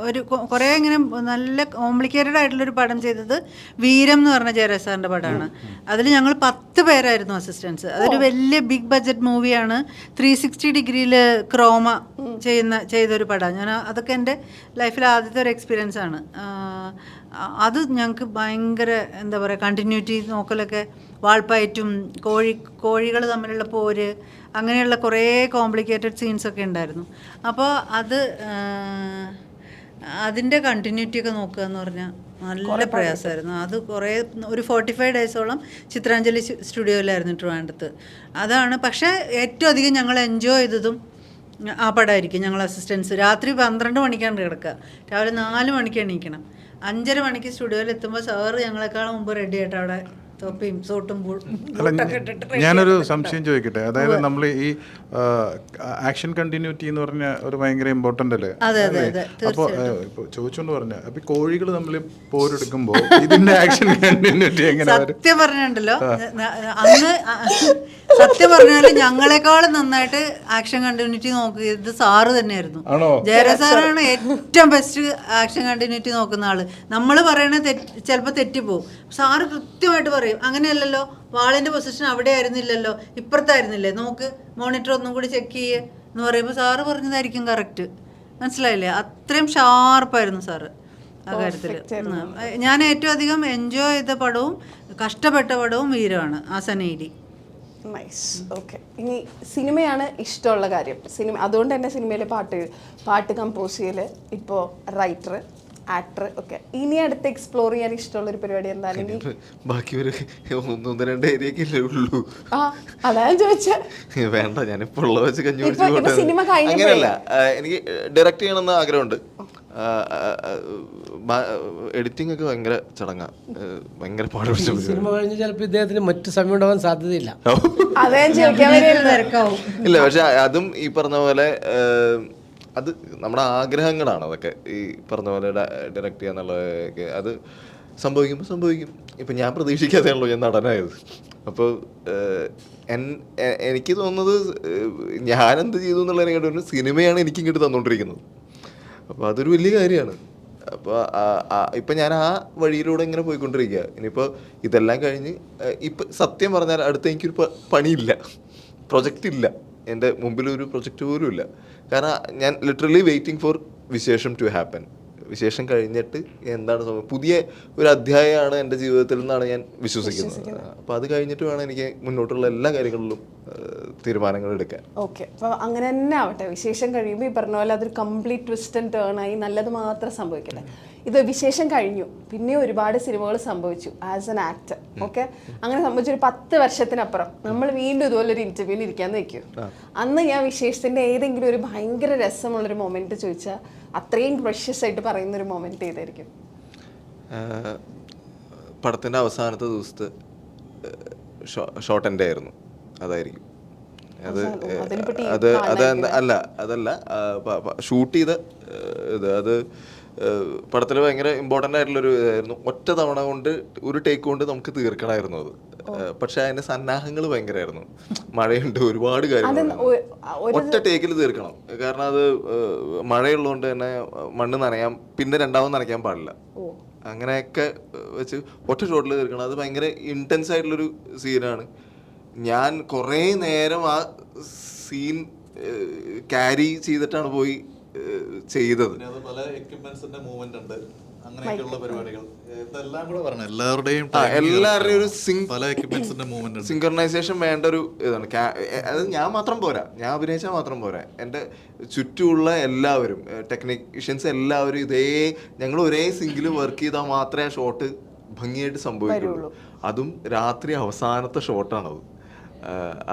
ഒരു കുറേ ഇങ്ങനെ നല്ല കോംപ്ലിക്കേറ്റഡ് ആയിട്ടുള്ളൊരു പടം ചെയ്തത് വീരം എന്ന് പറഞ്ഞ ജയരാജ് സാറിൻ്റെ പടമാണ്. അതിൽ ഞങ്ങൾ 10 പേരായിരുന്നു അസിസ്റ്റൻസ്. അതൊരു വലിയ ബിഗ് ബഡ്ജറ്റ് മൂവിയാണ്. 360 ഡിഗ്രിയിൽ ക്രോമ ചെയ്തൊരു പടമാണ്. അതൊക്കെ എൻ്റെ ലൈഫിൽ ആദ്യത്തെ ഒരു എക്സ്പീരിയൻസ് ആണ്. അത് ഞങ്ങൾക്ക് ഭയങ്കര എന്താ പറയുക, കണ്ടിന്യൂറ്റി നോക്കലൊക്കെ, വാൾപ്പയറ്റും കോഴികൾ തമ്മിലുള്ള പോര്, അങ്ങനെയുള്ള കുറേ കോംപ്ലിക്കേറ്റഡ് സീൻസൊക്കെ ഉണ്ടായിരുന്നു. അപ്പോൾ അതിൻ്റെ കണ്ടിന്യൂറ്റിയൊക്കെ നോക്കുക എന്ന് പറഞ്ഞാൽ നല്ല പ്രയാസമായിരുന്നു. അത് ഒരു 45 ഡേയ്സോളം ചിത്രാഞ്ജലി സ്റ്റുഡിയോയിലായിരുന്നു ട്രിവാൻഡ്രത്ത്. അതാണ്. പക്ഷേ ഏറ്റവും അധികം ഞങ്ങൾ എൻജോയ് ചെയ്തതും ആ പടമായിരിക്കും. ഞങ്ങൾ അസിസ്റ്റൻസ് രാത്രി 12 മണിക്കാണ് കിടക്കുക, രാവിലെ 4 മണിക്ക് എണീക്കണം. 5:30 മണിക്ക് സ്റ്റുഡിയോയിൽ എത്തുമ്പോൾ സാറ് ഞങ്ങളെക്കാളും മുമ്പ് റെഡി ആയിട്ട് അവിടെ തൊപ്പിയും സോട്ടും ഞാനൊരു സംശയം ചോദിക്കട്ടെ. അതായത് നമ്മൾ ഈ ആക്ഷൻ കണ്ടിന്യൂറ്റി എന്ന് പറഞ്ഞ ഒരു ഭയങ്കര ഇമ്പോർട്ടന്റ് അല്ലേ? അപ്പോൾ ചോദിച്ചോണ്ട് പറഞ്ഞ അപ്പൊ കോഴികൾ തമ്മിൽ പോരെടുക്കുമ്പോൾ ഇതിന്റെ ആക്ഷൻ കണ്ടിന്യൂറ്റി എങ്ങനെ? സത്യം പറഞ്ഞിട്ടുണ്ടല്ലോ, അന്ന് സത്യം പറഞ്ഞാല് ഞങ്ങളെക്കാളും നന്നായിട്ട് ആക്ഷൻ കണ്ടിന്യൂറ്റി നോക്കിയത് സാറ് തന്നെയായിരുന്നു. ജയരാജ് സാറാണ് ഏറ്റവും ബെസ്റ്റ് ആക്ഷൻ കണ്ടിന്യൂറ്റി നോക്കുന്ന ആള്. നമ്മൾ പറയണത് ചിലപ്പോൾ തെറ്റിപ്പോവും. സാറ് കൃത്യമായിട്ട് പറയും, അങ്ങനെയല്ലല്ലോ, വാളിന്റെ പൊസിഷൻ അവിടെ ആയിരുന്നില്ലല്ലോ, ഇപ്പുറത്തായിരുന്നില്ലേ, നോക്ക് മോണിറ്റർ ഒന്നും കൂടി ചെക്ക് ചെയ്യേ എന്ന് പറയുമ്പോൾ സാറ് പറഞ്ഞതായിരിക്കും കറക്റ്റ്. മനസ്സിലായില്ലേ? അത്രയും ഷാർപ്പായിരുന്നു സാറ് ആ കാര്യത്തിൽ. ഞാൻ ഏറ്റവും അധികം എൻജോയ് ചെയ്ത പടവും കഷ്ടപ്പെട്ട പടവും വീരമാണ്, ആ സനൈഡി. നൈസ്. ഓക്കെ, ഇനി സിനിമയാണ് ഇഷ്ടമുള്ള കാര്യം. അതുകൊണ്ട് തന്നെ സിനിമയിൽ പാട്ട് കമ്പോസ് ചെയ്യല്, ഇപ്പോൾ റൈറ്റർ, ആക്ടർ ഒക്കെ. ഇനി അടുത്ത് എക്സ്പ്ലോർ ചെയ്യാൻ ഇഷ്ടമുള്ള ഒരു പരിപാടി എന്താണെങ്കിൽ? ബാക്കി ഒരു 1-2 ഏരിയയൊക്കെ ഉള്ളൂ. അതാ ചോദിച്ചത്. വേണ്ട, ഞാനിപ്പോ ഉള്ള വെച്ച് അങ്ങനെയല്ല. എനിക്ക് ഡയറക്റ്റ് ചെയ്യണമെന്ന് ആഗ്രഹമുണ്ട്. എഡിറ്റിംഗ് ഒക്കെ ഭയങ്കര ചടങ്ങാ, ഭയങ്കര പാടുപിടിച്ച സിനിമ കഴിഞ്ഞ് ചിലപ്പോൾ ഇദ്ദേഹത്തിന് മറ്റു സമയം ഉണ്ടാവാൻ സാധ്യതയില്ല. ഇല്ല, പക്ഷെ അതും ഈ പറഞ്ഞ പോലെ അത് നമ്മുടെ ആഗ്രഹങ്ങളാണ്. അതൊക്കെ ഈ പറഞ്ഞ പോലെ ഡയറക്റ്റ് ചെയ്യാന്നുള്ളതൊക്കെ അത് സംഭവിക്കും. ഇപ്പം ഞാൻ പ്രതീക്ഷിക്കാതെയാണല്ലോ ഞാൻ നടനായത്. അപ്പോൾ എനിക്ക് തോന്നുന്നത് ഞാനെന്ത് ചെയ്തു എന്നുള്ളതിനെക്കാട്ടും സിനിമയാണ് എനിക്ക് ഇങ്ങോട്ട് തന്നുകൊണ്ടിരിക്കുന്നത്. അപ്പോൾ അതൊരു വലിയ കാര്യമാണ്. അപ്പോൾ ഇപ്പം ഞാൻ ആ വഴിയിലൂടെ ഇങ്ങനെ പോയിക്കൊണ്ടിരിക്കുക. ഇനിയിപ്പോൾ ഇതെല്ലാം കഴിഞ്ഞ് ഇപ്പം സത്യം പറഞ്ഞാൽ അടുത്ത് എനിക്കൊരു പണിയില്ല, പ്രൊജക്റ്റ് ഇല്ല, എൻ്റെ മുമ്പിലൊരു പ്രൊജക്റ്റ് പോലും ഇല്ല. കാരണം ഞാൻ ലിറ്ററലി വെയിറ്റിംഗ് ഫോർ വിശേഷം ടു ഹാപ്പൻ. വിശേഷം കഴിഞ്ഞിട്ട് എന്താണ് സംഭവം, പുതിയ ഒരു അധ്യായമാണ് എൻ്റെ ജീവിതത്തിൽ നിന്നാണ് ഞാൻ വിശ്വസിക്കുന്നത്. അപ്പോൾ അത് കഴിഞ്ഞിട്ട് വേണം എനിക്ക് മുന്നോട്ടുള്ള എല്ലാ കാര്യങ്ങളിലും തീരുമാനങ്ങൾ എടുക്കാൻ. ഓക്കെ, അപ്പോൾ അങ്ങനെ തന്നെ ആവട്ടെ. വിശേഷം കഴിയുമ്പോൾ ഈ പറഞ്ഞ പോലെ അതൊരു കംപ്ലീറ്റ് ട്വിസ്റ്റ് ആൻഡ് ടേൺ ആയി നല്ലത് മാത്രം സംഭവിക്കട്ടെ. ഇത് വിശേഷം കഴിഞ്ഞു, പിന്നെ ഒരുപാട് സിനിമകൾ സംഭവിച്ചു ആസ് എൻ ആക്ടർ. ഓക്കെ, അങ്ങനെ സംഭവിച്ചൊരു 10 വർഷത്തിനപ്പുറം നമ്മൾ വീണ്ടും ഇതുപോലൊരു ഇൻ്റർവ്യൂവിൽ ഇരിക്കാന്ന് വെക്കും. അന്ന് ഞാൻ വിശേഷത്തിൻ്റെ ഏതെങ്കിലും ഒരു ഭയങ്കര രസമുള്ളൊരു മൊമെൻറ്റ് ചോദിച്ചാൽ അത്രയും പ്രഷ്യസ് ആയിട്ട് പറയുന്ന ഒരു മൊമെന്റ് ഏതായിരിക്കും? പടത്തിന്റെ അവസാനത്തെ ദിവസത്തെ ഷോട്ട് എൻ്റെ ആയിരുന്നു, അതായിരിക്കും. അതല്ല ഷൂട്ട് ചെയ്ത അത് പടത്തിൽ ഭയങ്കര ഇമ്പോർട്ടൻ്റ് ആയിട്ടുള്ളൊരു ഇതായിരുന്നു. ഒറ്റ തവണ കൊണ്ട് ഒരു ടേക്ക് കൊണ്ട് നമുക്ക് തീർക്കണമായിരുന്നു അത്. പക്ഷെ അതിന്റെ സന്നാഹങ്ങൾ ഭയങ്കരമായിരുന്നു. മഴയുണ്ട്, ഒരുപാട് കാര്യങ്ങൾ ഒറ്റ ടേക്കിൽ തീർക്കണം. കാരണം അത് മഴയുള്ളതുകൊണ്ട് തന്നെ മണ്ണ് നനയാൻ, പിന്നെ രണ്ടാമത് നനയ്ക്കാൻ പാടില്ല. അങ്ങനെയൊക്കെ വെച്ച് ഒറ്റ ഷോട്ടിൽ തീർക്കണം. അത് ഭയങ്കര ഇൻറ്റൻസ് ആയിട്ടുള്ളൊരു സീനാണ്. ഞാൻ കുറേ നേരം ആ സീൻ ക്യാരി ചെയ്തിട്ടാണ് പോയി ചെയ്തത്. പല എക്യുപ്മെന്റ്സിന്റെ മൂവ്മെന്റ് ഉണ്ട്, അങ്ങനെയൊക്കെയുള്ള പരിപാടികൾ. ഇതെല്ലാം കൂടെ പറഞ്ഞു എല്ലാവരുടെയും ഒരു പല എക്യുപ്മെന്റ്സിന്റെ മൂവ്മെന്റ് ഉണ്ട്. സിങ്കർണൈസേഷൻ വേണ്ട ഒരു ഇതാണ്. അത് ഞാൻ മാത്രം പോരാ, ഞാൻ അഭിനയിച്ചാൽ മാത്രം പോരാ. എൻ്റെ ചുറ്റുമുള്ള എല്ലാവരും, ടെക്നീഷ്യൻസ് എല്ലാവരും ഞങ്ങൾ ഒരേ സിംഗിൽ വർക്ക് ചെയ്താൽ മാത്രമേ ആ ഷോട്ട് ഭംഗിയായിട്ട് സംഭവിക്കുള്ളൂ. അതും രാത്രി അവസാനത്തെ ഷോട്ടാണത്.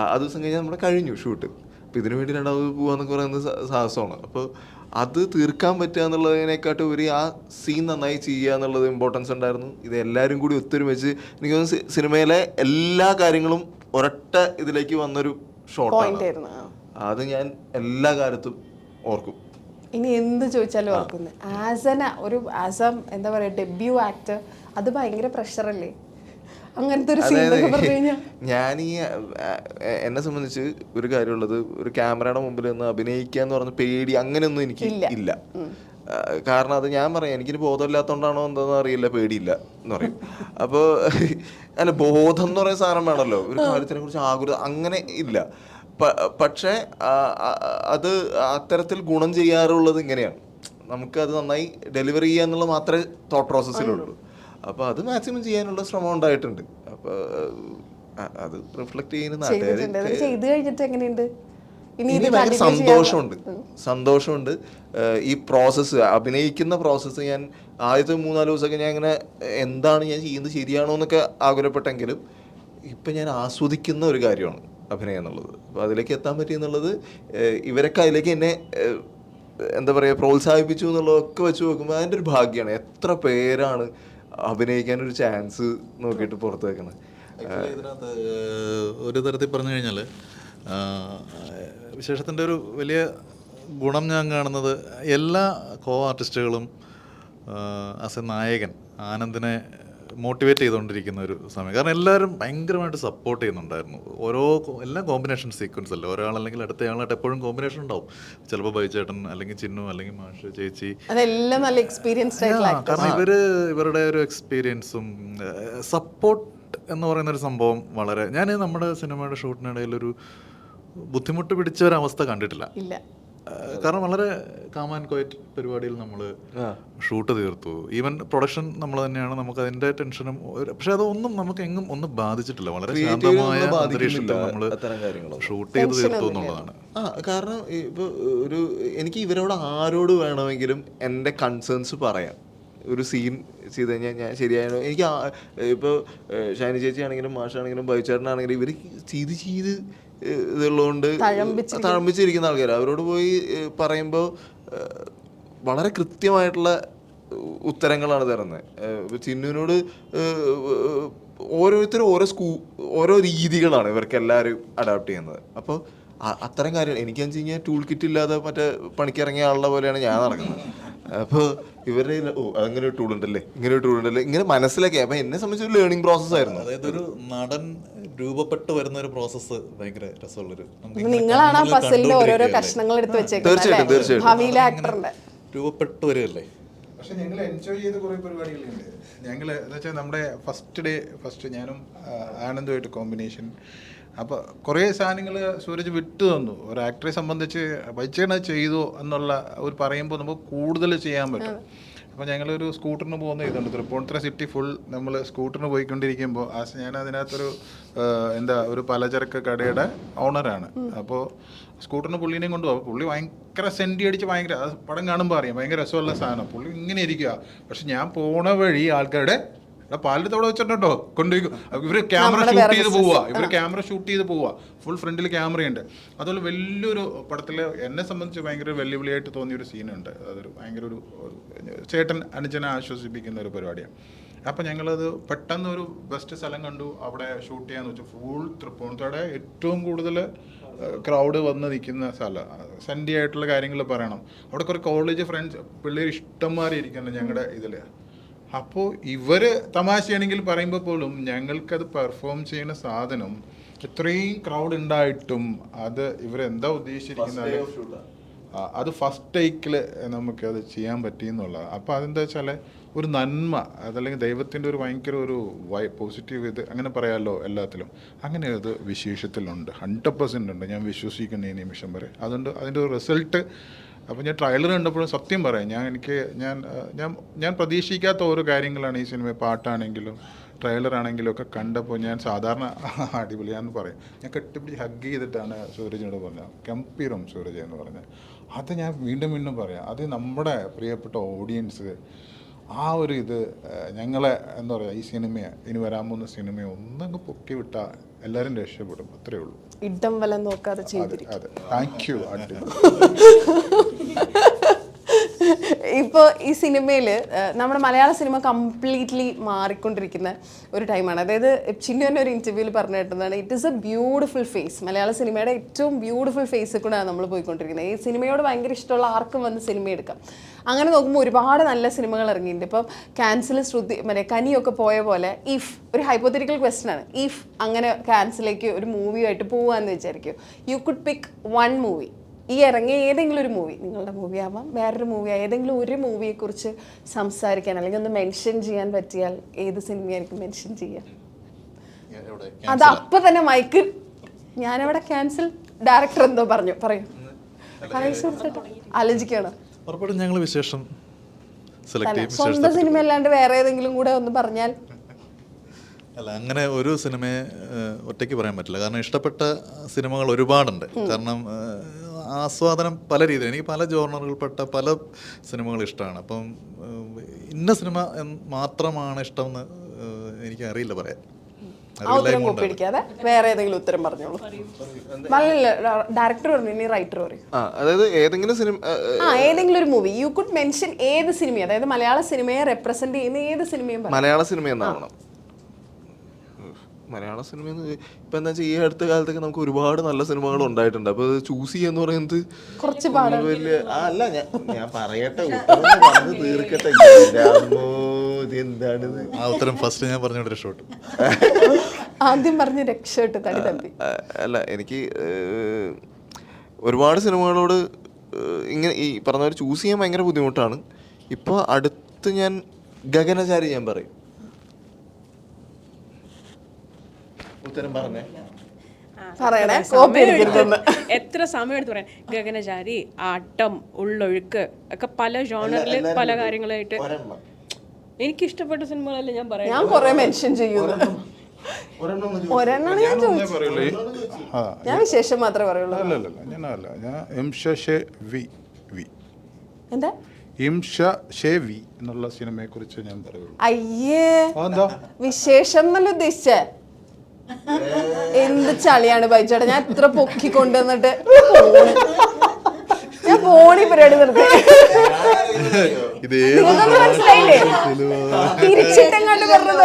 ആ ദിവസം കഴിഞ്ഞാൽ നമ്മുടെ കഴിഞ്ഞു ഷൂട്ട്. അപ്പം ഇതിനു വേണ്ടി രണ്ടാമത് പോകാന്നൊക്കെ പറയുന്നത് സാഹസമാണ്. അപ്പോൾ അത് തീർക്കാൻ പറ്റുക എന്നുള്ളതിനെക്കാട്ടും ഒരു ആ സീൻ നന്നായി ചെയ്യുക എന്നുള്ളത് ഇമ്പോർട്ടൻസ് ഉണ്ടായിരുന്നു. ഇത് എല്ലാവരും കൂടി ഒത്തൊരുമിച്ച് എനിക്ക് തോന്നുന്നു സിനിമയിലെ എല്ലാ കാര്യങ്ങളും ഒരൊറ്റ ഇതിലേക്ക് വന്നൊരു ഷോട്ടാണ്. അത് ഞാൻ എല്ലാ കാലത്തും ഓർക്കും. ഇനി എന്ത് ചോദിച്ചാലും ഓർക്കുന്നത്. ആസ് എ എന്താ പറയുക, ഡെബ്യൂ ആക്ടർ, അത് ഭയങ്കര പ്രഷറല്ലേ അങ്ങനത്തെ ഒരു സീൻ പറഞ്ഞു കഴിഞ്ഞാൽ? ഞാൻ എന്നെ സംബന്ധിച്ച് ഒരു കാര്യമുള്ളത്, ഒരു ക്യാമറയുടെ മുമ്പിൽ നിന്ന് അഭിനയിക്കുക എന്ന് പറഞ്ഞ പേടി അങ്ങനെയൊന്നും എനിക്ക് ഇല്ല. കാരണം അത് ഞാൻ പറയാം, എനിക്കിന് ബോധമില്ലാത്തതുകൊണ്ടാണോ എന്താണെന്ന് അറിയില്ല, പേടിയില്ല എന്ന് പറയും. അപ്പോൾ അല്ല, ബോധം എന്ന് പറയുന്ന സാധനം വേണമല്ലോ ഒരു കാര്യത്തിനെ കുറിച്ച്, ആകുലത അങ്ങനെ ഇല്ല. പക്ഷേ അത് അത്തരത്തിൽ ഗുണം ചെയ്യാറുള്ളത് ഇങ്ങനെയാണ്. നമുക്കത് നന്നായി ഡെലിവറി ചെയ്യുക എന്നുള്ളത് മാത്രമേ തോട്ട് പ്രോസസ്സിലുള്ളൂ. അപ്പോൾ അത് മാക്സിമം ചെയ്യാനുള്ള ശ്രമം ഉണ്ടായിട്ടുണ്ട്. അപ്പോൾ അത് റിഫ്ലക്ട് ചെയ്യുന്ന ചെയ്ത് കഴിഞ്ഞിട്ട് എങ്ങനെയുണ്ട്? സന്തോഷമുണ്ട്. ഈ പ്രോസസ്സ്, അഭിനയിക്കുന്ന പ്രോസസ്സ്, ഞാൻ ആദ്യത്തെ 3-4 ദിവസമൊക്കെ ഞാൻ ഇങ്ങനെ എന്താണ് ഞാൻ ചെയ്യുന്നത്, ശരിയാണോ എന്നൊക്കെ ആകുലപ്പെട്ടെങ്കിലും ഇപ്പം ഞാൻ ആസ്വദിക്കുന്ന ഒരു കാര്യമാണ് അഭിനയം എന്നുള്ളത്. അപ്പോൾ അതിലേക്ക് എത്താൻ പറ്റി എന്നുള്ളത്, ഇവരൊക്കെ അതിലേക്ക് എന്നെ എന്താ പറയുക പ്രോത്സാഹിപ്പിച്ചു എന്നുള്ളതൊക്കെ വെച്ച് നോക്കുമ്പോൾ അതിൻ്റെ ഒരു ഭാഗ്യമാണ്. എത്ര പേരാണ് അഭിനയിക്കാനൊരു ചാൻസ് നോക്കിയിട്ട് പുറത്ത് വെക്കുന്നത്. ഇതിനകത്ത് ഒരു തരത്തിൽ പറഞ്ഞു കഴിഞ്ഞാൽ വിശേഷത്തിൻ്റെ ഒരു വലിയ ഗുണം ഞാൻ കാണുന്നത്, എല്ലാ കോ ആർട്ടിസ്റ്റുകളും ആസ് എ നായകൻ ആനന്ദിനെ മോട്ടിവേറ്റ് ചെയ്തുകൊണ്ടിരിക്കുന്ന ഒരു സമയം. കാരണം എല്ലാവരും ഭയങ്കരമായിട്ട് സപ്പോർട്ട് ചെയ്യുന്നുണ്ടായിരുന്നു. എല്ലാ കോമ്പിനേഷൻ സീക്വൻസ് അല്ലേ, ഒരാളല്ലെങ്കിൽ അടുത്തയാളായിട്ട് എപ്പോഴും കോമ്പിനേഷൻ ഉണ്ടാവും. ചിലപ്പോൾ ബൈചേട്ടൻ, അല്ലെങ്കിൽ ചിന്നു, അല്ലെങ്കിൽ മാഷ്, ചേച്ചി, അതെല്ലാം നല്ല എക്സ്പീരിയൻസ്. കാരണം ഇവരുടെ ഒരു എക്സ്പീരിയൻസും സപ്പോർട്ട് എന്ന് പറയുന്ന ഒരു സംഭവം വളരെ, ഞാൻ നമ്മുടെ സിനിമയുടെ ഷൂട്ടിനിടയിൽ ഒരു ബുദ്ധിമുട്ട് പിടിച്ച ഒരവസ്ഥ കണ്ടിട്ടില്ല. കാരണം വളരെ കാം ആൻഡ് ക്വയറ്റ് പരിപാടിയിൽ നമ്മൾ ഷൂട്ട് തീർത്തു. ഈവൻ പ്രൊഡക്ഷൻ നമ്മൾ തന്നെയാണ്, നമുക്ക് അതിന്റെ ടെൻഷനും, പക്ഷെ അതൊന്നും നമുക്ക് എങ്ങും ഒന്നും ബാധിച്ചിട്ടില്ല. വളരെ ശാന്തമായ അന്തരീക്ഷത്തിൽ നമ്മൾ ഷൂട്ട് ചെയ്ത് തീർത്തു എന്നുള്ളതാണ്. കാരണം ഇപ്പോൾ എനിക്ക് ഇവരോട് ആരോട് വേണമെങ്കിലും എൻ്റെ കൺസേൺസ് പറയാം. ഒരു സീൻ ചെയ്ത് കഴിഞ്ഞാൽ ഞാൻ ശരിയായോ, എനിക്ക് ഇപ്പോൾ ഷൈനി ചേച്ചി ആണെങ്കിലും മാഷാണെങ്കിലും ബൈചേട്ടനാണെങ്കിലും ഇവർ ചെയ്ത് ഇതുള്ളതുകൊണ്ട് തഴമ്പിച്ചിരിക്കുന്ന ആൾക്കാർ, അവരോട് പോയി പറയുമ്പോൾ വളരെ കൃത്യമായിട്ടുള്ള ഉത്തരങ്ങളാണ് തരുന്നത്. ചിന്നുവിനോട് ഓരോരുത്തരും ഓരോ രീതികളാണ് ഇവർക്ക് എല്ലാവരും അഡാപ്റ്റ് ചെയ്യുന്നത്. അപ്പോൾ അത്തരം കാര്യം എനിക്കെന്ന് വെച്ച് കഴിഞ്ഞാൽ ടൂൾ കിറ്റ് ഇല്ലാതെ മറ്റേ പണിക്കിറങ്ങിയ ആളുടെ പോലെയാണ് ഞാൻ നടക്കുന്നത്. അപ്പോൾ ഇവരുടെ അങ്ങനെ ഒരു ടൂൾ ഉണ്ടല്ലേ, ഇങ്ങനെ ഒരു ടൂൾ ഉണ്ടല്ലേ, ഇങ്ങനെ മനസ്സിലാക്കി. അപ്പം എന്നെ സംബന്ധിച്ച് ഒരു ലേണിംഗ് പ്രോസസ് ആയിരുന്നു. അതായത് ഒരു നടൻ രൂപപ്പെട്ട് വരുന്ന ഒരു പ്രോസസ്സ് ഭയങ്കര രസമുള്ളൊരു, നിങ്ങളാണ് ആ പസിലിന്റെ ഓരോരോ കഷ്ണങ്ങൾ എടുത്ത് വെച്ചേക്കുന്നത്. തീർച്ചയായിട്ടും രൂപപ്പെട്ട് വരികയല്ലേ. പക്ഷെ ഞങ്ങൾ എൻജോയ് ചെയ്ത കുറേ പരിപാടികളുണ്ട്. ഞങ്ങൾ എന്ന് വെച്ചാൽ നമ്മുടെ ഫസ്റ്റ് ഞാനും ആനന്ദുമായിട്ട് കോമ്പിനേഷൻ. അപ്പോൾ കുറേ സാധനങ്ങൾ സൂരജ് വിട്ടു തന്നു. ഒരു ആക്ടറെ സംബന്ധിച്ച് വൈച്ചേണ ചെയ്തു എന്നുള്ള ഒരു പറയുമ്പോൾ നമുക്ക് കൂടുതൽ ചെയ്യാൻ പറ്റും. അപ്പോൾ ഞങ്ങളൊരു സ്കൂട്ടറിന് പോകുന്ന ഇതുണ്ട്, തൃപ്പൂണിത്തുറ സിറ്റി ഫുൾ നമ്മൾ സ്കൂട്ടറിന് പോയിക്കൊണ്ടിരിക്കുമ്പോൾ ഞാൻ അതിനകത്തൊരു ഒരു പലചരക്ക് കടയുടെ ഓണറാണ്. അപ്പോൾ സ്കൂട്ടറിന് പുള്ളീനെയും കൊണ്ടുപോകും. പുള്ളി ഭയങ്കര സെൻറ്റി അടിച്ച് ഭയങ്കര, അത് പടം കാണുമ്പോൾ അറിയാം, ഭയങ്കര രസമുള്ള സാധനം. പുള്ളി ഇങ്ങനെ ഇരിക്കുക. പക്ഷെ ഞാൻ പോണ വഴി ആൾക്കാരുടെ പാലിൻ്റെ അവിടെ വെച്ചിട്ടുണ്ടോ കൊണ്ടുപോയി ഇവർ ക്യാമറ ഷൂട്ട് ചെയ്ത് പോവുക. ഫുൾ ഫ്രണ്ടിൽ ക്യാമറയുണ്ട്. അതുപോലെ വലിയൊരു പടത്തിൽ എന്നെ സംബന്ധിച്ച് ഭയങ്കര വെല്ലുവിളിയായിട്ട് തോന്നിയൊരു സീനുണ്ട്. അതൊരു ഭയങ്കര ഒരു ചേട്ടൻ അനുജനെ ആശ്വസിപ്പിക്കുന്ന ഒരു പരിപാടിയാണ്. അപ്പോൾ ഞങ്ങളത് പെട്ടെന്ന് ഒരു ബെസ്റ്റ് സ്ഥലം കണ്ടു, അവിടെ ഷൂട്ട് ചെയ്യാന്ന് വെച്ചാൽ ഫുൾ തൃപ്പൂണിത്തുറയുടെ ഏറ്റവും കൂടുതൽ ക്രൗഡ് വന്ന് നിൽക്കുന്ന സ്ഥലം. സെൻറ്റി ആയിട്ടുള്ള കാര്യങ്ങൾ പറയണം. അവിടെ കുറേ കോളേജ് ഫ്രണ്ട്സ് പിള്ളേർ ഇഷ്ടംമാരെ ഇരിക്കുന്നുണ്ട് ഞങ്ങളുടെ ഇതിൽ. അപ്പോൾ ഇവർ തമാശയാണെങ്കിൽ പറയുമ്പോൾ പോലും ഞങ്ങൾക്കത് പെർഫോം ചെയ്യുന്ന സാധനം ഇത്രയും ക്രൗഡ് ഉണ്ടായിട്ടും അത് ഇവരെന്താ ഉദ്ദേശിച്ചിരിക്കുന്നത്, അത് ഫസ്റ്റ് ടേക്കിൽ നമുക്കത് ചെയ്യാൻ പറ്റിയെന്നുള്ളത്. അപ്പോൾ അതെന്താ വെച്ചാൽ ഒരു നന്മ, അതല്ലെങ്കിൽ ദൈവത്തിൻ്റെ ഒരു ഭയങ്കര ഒരു പോസിറ്റീവ് ഇത് അങ്ങനെ പറയാമല്ലോ എല്ലാത്തിലും. അങ്ങനെ അത് വിശേഷത്തിലുണ്ട്, 100% ഉണ്ട്. ഞാൻ വിശ്വസിക്കുന്ന ഈ നിമിഷം വരെ അതുകൊണ്ട് അതിൻ്റെ ഒരു റിസൾട്ട്. അപ്പോൾ ഞാൻ ട്രailer കണ്ടപ്പോഴും സത്യം പറയാം, ഞാൻ പ്രതീക്ഷിക്കാത്ത ഓരോ കാര്യങ്ങളാണ് ഈ സിനിമ. പാട്ടാണെങ്കിലും ട്രെയിലർ ആണെങ്കിലും ഒക്കെ കണ്ടപ്പോൾ ഞാൻ സാധാരണ അടിപൊളിയാന്ന് പറയും. ഞാൻ കെട്ടിപ്പിടിച്ച് ഹഗ് ചെയ്തിട്ടാണ് സൂരജിനോട് പറഞ്ഞത്, ഗംഭീരം സൂരജ് എന്ന് പറഞ്ഞത്. അത് ഞാൻ വീണ്ടും പറയാം. അത് നമ്മുടെ പ്രിയപ്പെട്ട ഓഡിയൻസ് ആ ഒരു ഇത് ഞങ്ങളെ എന്താ പറയുക, ഈ സിനിമയെ ഇനി വരാൻ പോകുന്ന സിനിമയെ ഒന്നങ്ങ് പൊക്കി വിട്ടാൽ എല്ലാവരും രക്ഷപ്പെടും. അത്രേ ഉള്ളൂ. ഇടം വലം നോക്കാതെ ചെയ്തിരിക്കും. അതെ, താങ്ക് യു. ഇപ്പോൾ ഈ സിനിമയിൽ നമ്മുടെ മലയാള സിനിമ കംപ്ലീറ്റ്ലി മാറിക്കൊണ്ടിരിക്കുന്ന ഒരു ടൈമാണ്. അതായത് ചിന്നു തന്നെ ഒരു ഇൻ്റർവ്യൂവിൽ പറഞ്ഞു കേട്ടതാണ്, it is a beautiful face. മലയാള സിനിമയുടെ ഏറ്റവും ബ്യൂട്ടിഫുൾ ഫേസിൽ കൂടെയാണ് നമ്മൾ പോയിക്കൊണ്ടിരിക്കുന്നത്. ഈ സിനിമയോട് ഭയങ്കര ഇഷ്ടമുള്ള ആർക്കും വന്ന് സിനിമ എടുക്കാം. അങ്ങനെ നോക്കുമ്പോൾ ഒരുപാട് നല്ല സിനിമകൾ ഇറങ്ങിയിട്ടുണ്ട്. ഇപ്പം ക്യാൻസൽ കനിയൊക്കെ പോയ പോലെ ഒരു ഹൈപ്പോത്തറ്റിക്കൽ ക്വസ്റ്റ്യൻ ആണ്, അങ്ങനെ ക്യാൻസലേക്ക് ഒരു മൂവിയായിട്ട് പോവാന്ന് വിചാരിക്കും. You could pick one movie, ഈ ഇറങ്ങിയ ഏതെങ്കിലും ഒരു മൂവി, നിങ്ങളുടെ മൂവി ആവാം, വേറൊരു മൂവി, ഏതെങ്കിലും ഒരു മൂവിയെക്കുറിച്ച് സംസാരിക്കാൻ അല്ലെങ്കിൽ ഒന്ന് മെൻഷൻ ചെയ്യാൻ പറ്റിയാൽ ഏത് സിനിമയായിരിക്കും മെൻഷൻ ചെയ്യാൻ? അത് അപ്പം തന്നെ മൈക്ക് ഞാനവിടെ ക്യാൻസൽ, ഡയറക്ടർ എന്തോ പറയൂ ആലോചിക്കണം. ഉറപ്പായിട്ടും ഞങ്ങൾ വിശേഷം സെലക്ട് ചെയ്യും. സ്വന്തം സിനിമ അല്ലാണ്ട് വേറെ ഏതെങ്കിലും കൂടെ ഒന്ന് പറഞ്ഞാൽ? അല്ല, അങ്ങനെ ഒരു സിനിമയെ ഒറ്റയ്ക്ക് പറയാൻ പറ്റില്ല. കാരണം ഇഷ്ടപ്പെട്ട സിനിമകൾ ഒരുപാടുണ്ട്. കാരണം ആസ്വാദനം പല രീതിയിൽ, എനിക്ക് പല ജോണറുകൾപ്പെട്ട പല സിനിമകൾ ഇഷ്ടമാണ്. അപ്പം ഇന്ന സിനിമ മാത്രമാണ് ഇഷ്ടമെന്ന് എനിക്ക് അറിയില്ല പറയാൻ. വേറെ ഏതെങ്കിലും ഉത്തരം പറഞ്ഞോളൂ. ഡയറക്ടർ പറഞ്ഞു, ഇനി റൈറ്റർ പറയും. അതായത് ഏതെങ്കിലും സിനിമ, ഏതെങ്കിലും ഒരു മൂവി യു കുഡ് മെൻഷൻ. ഏത് സിനിമ, അതായത് മലയാള സിനിമയെ റെപ്രസെന്റ് ചെയ്യുന്ന ഏത് സിനിമയും മലയാള സിനിമ എന്നാവണം. മലയാള സിനിമ ഇപ്പം എന്താ വെച്ചാൽ ഈ അടുത്ത കാലത്തൊക്കെ നമുക്ക് ഒരുപാട് നല്ല സിനിമകൾ ഉണ്ടായിട്ടുണ്ട്. അപ്പോൾ ചൂസ് ചെയ്യാന്ന് പറയുന്നത് കുറച്ച് വലിയ അല്ല. ഞാൻ പറയട്ടെ, തീർക്കട്ടെ. എന്താണിത് ആ ഉത്തരം ഫസ്റ്റ് ഞാൻ പറഞ്ഞ രക്ഷപ്പെട്ടു. ആദ്യം പറഞ്ഞ് രക്ഷപ്പെട്ടു, തടി തപ്പി. അല്ല, എനിക്ക് ഒരുപാട് സിനിമകളോട് ഇങ്ങനെ ഈ പറഞ്ഞ പോലെ ചൂസ് ചെയ്യാൻ ഭയങ്കര ബുദ്ധിമുട്ടാണ്. ഇപ്പോൾ അടുത്ത് ഞാൻ ഗഗനചാരി ഞാൻ പറയും. ഉത്തരം പറഞ്ഞേ, എത്ര സമയം എടുത്ത് പറയാൻ. ഗഗനചാരി, ആട്ടം, ഉള്ളൊഴുക്ക് ഒക്കെ പല ജോണറിൽ പല കാര്യങ്ങളായിട്ട് എനിക്ക് ഇഷ്ടപ്പെട്ട സിനിമകളല്ലേ ഞാൻ പറയാം. ഞാൻ കുറെ മെൻഷൻ ചെയ്യുന്നു. ഒരെണ്ണം ഞാൻ വിശേഷം മാത്രമേ പറയുള്ളൂ. എന്താ എന്നുള്ള സിനിമയെ കുറിച്ച് ഞാൻ പറയുള്ളൂ. അയ്യേ, വിശേഷം എന്നല്ല ഉദ്ദേശിച്ചേ. എന്ത് ചളിയാണ് ബൈച്ചേട്ടാ, ഞാൻ എത്ര പൊക്കി കൊണ്ടുവന്നിട്ട് ഞാൻ പോണി പരിപാടി നിർത്തി. മനസ്സിലായില്ലേ? തിരിച്ചിട്ടെങ്ങാണ്ട് പറഞ്ഞത്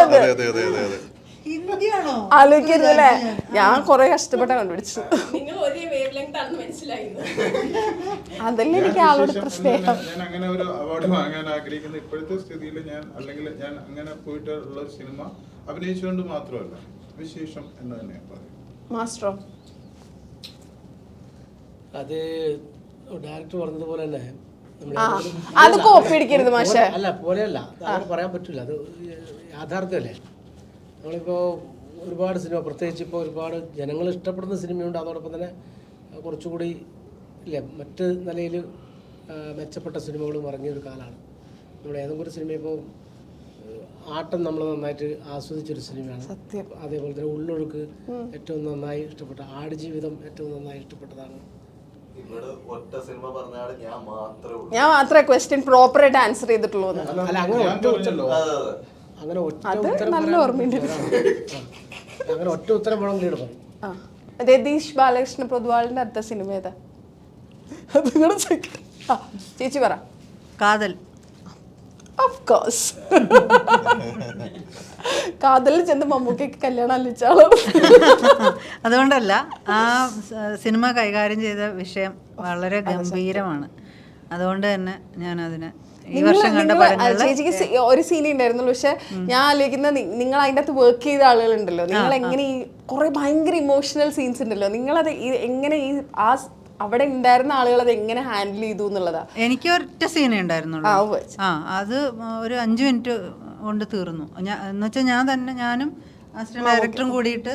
ആലോചിക്കരുതല്ലേ. ഞാൻ കൊറേ കഷ്ടപ്പെട്ട കണ്ടുപിടിച്ചു. അതല്ലേ എനിക്ക് ആളോട് ഇത്ര സ്നേഹം. ഞാൻ അങ്ങനെ ഒരു അവാർഡ് വാങ്ങാൻ ആഗ്രഹിക്കുന്ന ഇപ്പോഴത്തെ സ്ഥിതിയിൽ ഞാൻ, അല്ലെങ്കിൽ ഞാൻ അങ്ങനെ പോയിട്ടുള്ള സിനിമ അഭിനയിച്ചുകൊണ്ട് മാത്രമല്ല, വിശേഷം എന്ന് തന്നെ പറയും. മാസ്റ്ററോ? അത് ഡയറക്ടർ പറഞ്ഞതുപോലെ തന്നെ ആ അത് കോപ്പി അടിക്കരുത് മാഷെ. അല്ല പോലെയല്ല, അങ്ങനെ പറയാൻ പറ്റില്ല, അത് യാഥാർത്ഥ്യമല്ലേ. നമ്മളിപ്പോൾ ഒരുപാട് സിനിമ, പ്രത്യേകിച്ച് ഇപ്പോൾ ഒരുപാട് ജനങ്ങൾ ഇഷ്ടപ്പെടുന്ന സിനിമയുണ്ട്, അതോടൊപ്പം തന്നെ കുറച്ചുകൂടി ഇല്ലേ മറ്റ് നിലയിൽ മെച്ചപ്പെട്ട സിനിമകളും ഇറങ്ങിയ ഒരു കാലമാണ്. നമ്മുടെ ഏതെങ്കിലും ഒരു സിനിമ ഇപ്പോൾ ആട്ടം നമ്മൾ നന്നായിട്ട് ആസ്വദിച്ചൊരു സിനിമയാണ്. അതേപോലെ തന്നെ ഉള്ളൊഴുക്ക് ഏറ്റവും നന്നായി ഇഷ്ടപ്പെട്ട, ആടുജീവിതം ഏറ്റവും നന്നായി ഇഷ്ടപ്പെട്ടതാണ്. ഞാൻ മാത്രമേ ക്വസ്റ്റ്യൻ പ്രോപ്പറായിട്ട് ആൻസർ ചെയ്തിട്ടുള്ളൂ. അല്ല അങ്ങനെ നല്ല ഓർമ്മയുണ്ട്. അങ്ങനെ ഒറ്റ ഉത്തരം വേണമെങ്കിൽ പറയും. രതീഷ് ബാലകൃഷ്ണ പൊതുവാളിന്റെ അടുത്ത സിനിമ ഏതാ? ചേച്ചി പറ. കാതൽ. Of course. കാതലിൽ ചെന്ന് മമ്മൂക്കയ്ക്ക് കല്യാണം അല്ലിച്ചാളാണ്. അതുകൊണ്ടല്ല, ആ സിനിമ കൈകാര്യം ചെയ്ത വിഷയം വളരെ ഗംഭീരമാണ്. അതുകൊണ്ട് തന്നെ ഞാനതിന് ഈ വർഷം കണ്ട ചേച്ചിക്ക് ഒരു സീനേ ഉണ്ടായിരുന്നുള്ളൂ. പക്ഷെ ഞാൻ ആലോചിക്കുന്ന, നിങ്ങൾ അതിൻ്റെ അകത്ത് വർക്ക് ചെയ്ത ആളുകളുണ്ടല്ലോ, നിങ്ങൾ എങ്ങനെ ഈ കുറെ ഭയങ്കര ഇമോഷണൽ സീൻസ് ഉണ്ടല്ലോ, നിങ്ങളത് എങ്ങനെ ഈ ആ അവിടെ ഉണ്ടായിരുന്ന ആളുകൾ അത് എങ്ങനെ ഹാൻഡിൽ ചെയ്തു എന്നുള്ളതാ. എനിക്ക് ഒറ്റ സീനേ ഉണ്ടായിരുന്നുള്ളൂ. അത് ഒരു 5 മിനിറ്റ് കൊണ്ട് തീർന്നു. എന്നുവെച്ചാൽ ഞാനും അസിസ്റ്റന്റ് ഡയറക്ടറും കൂടിയിട്ട്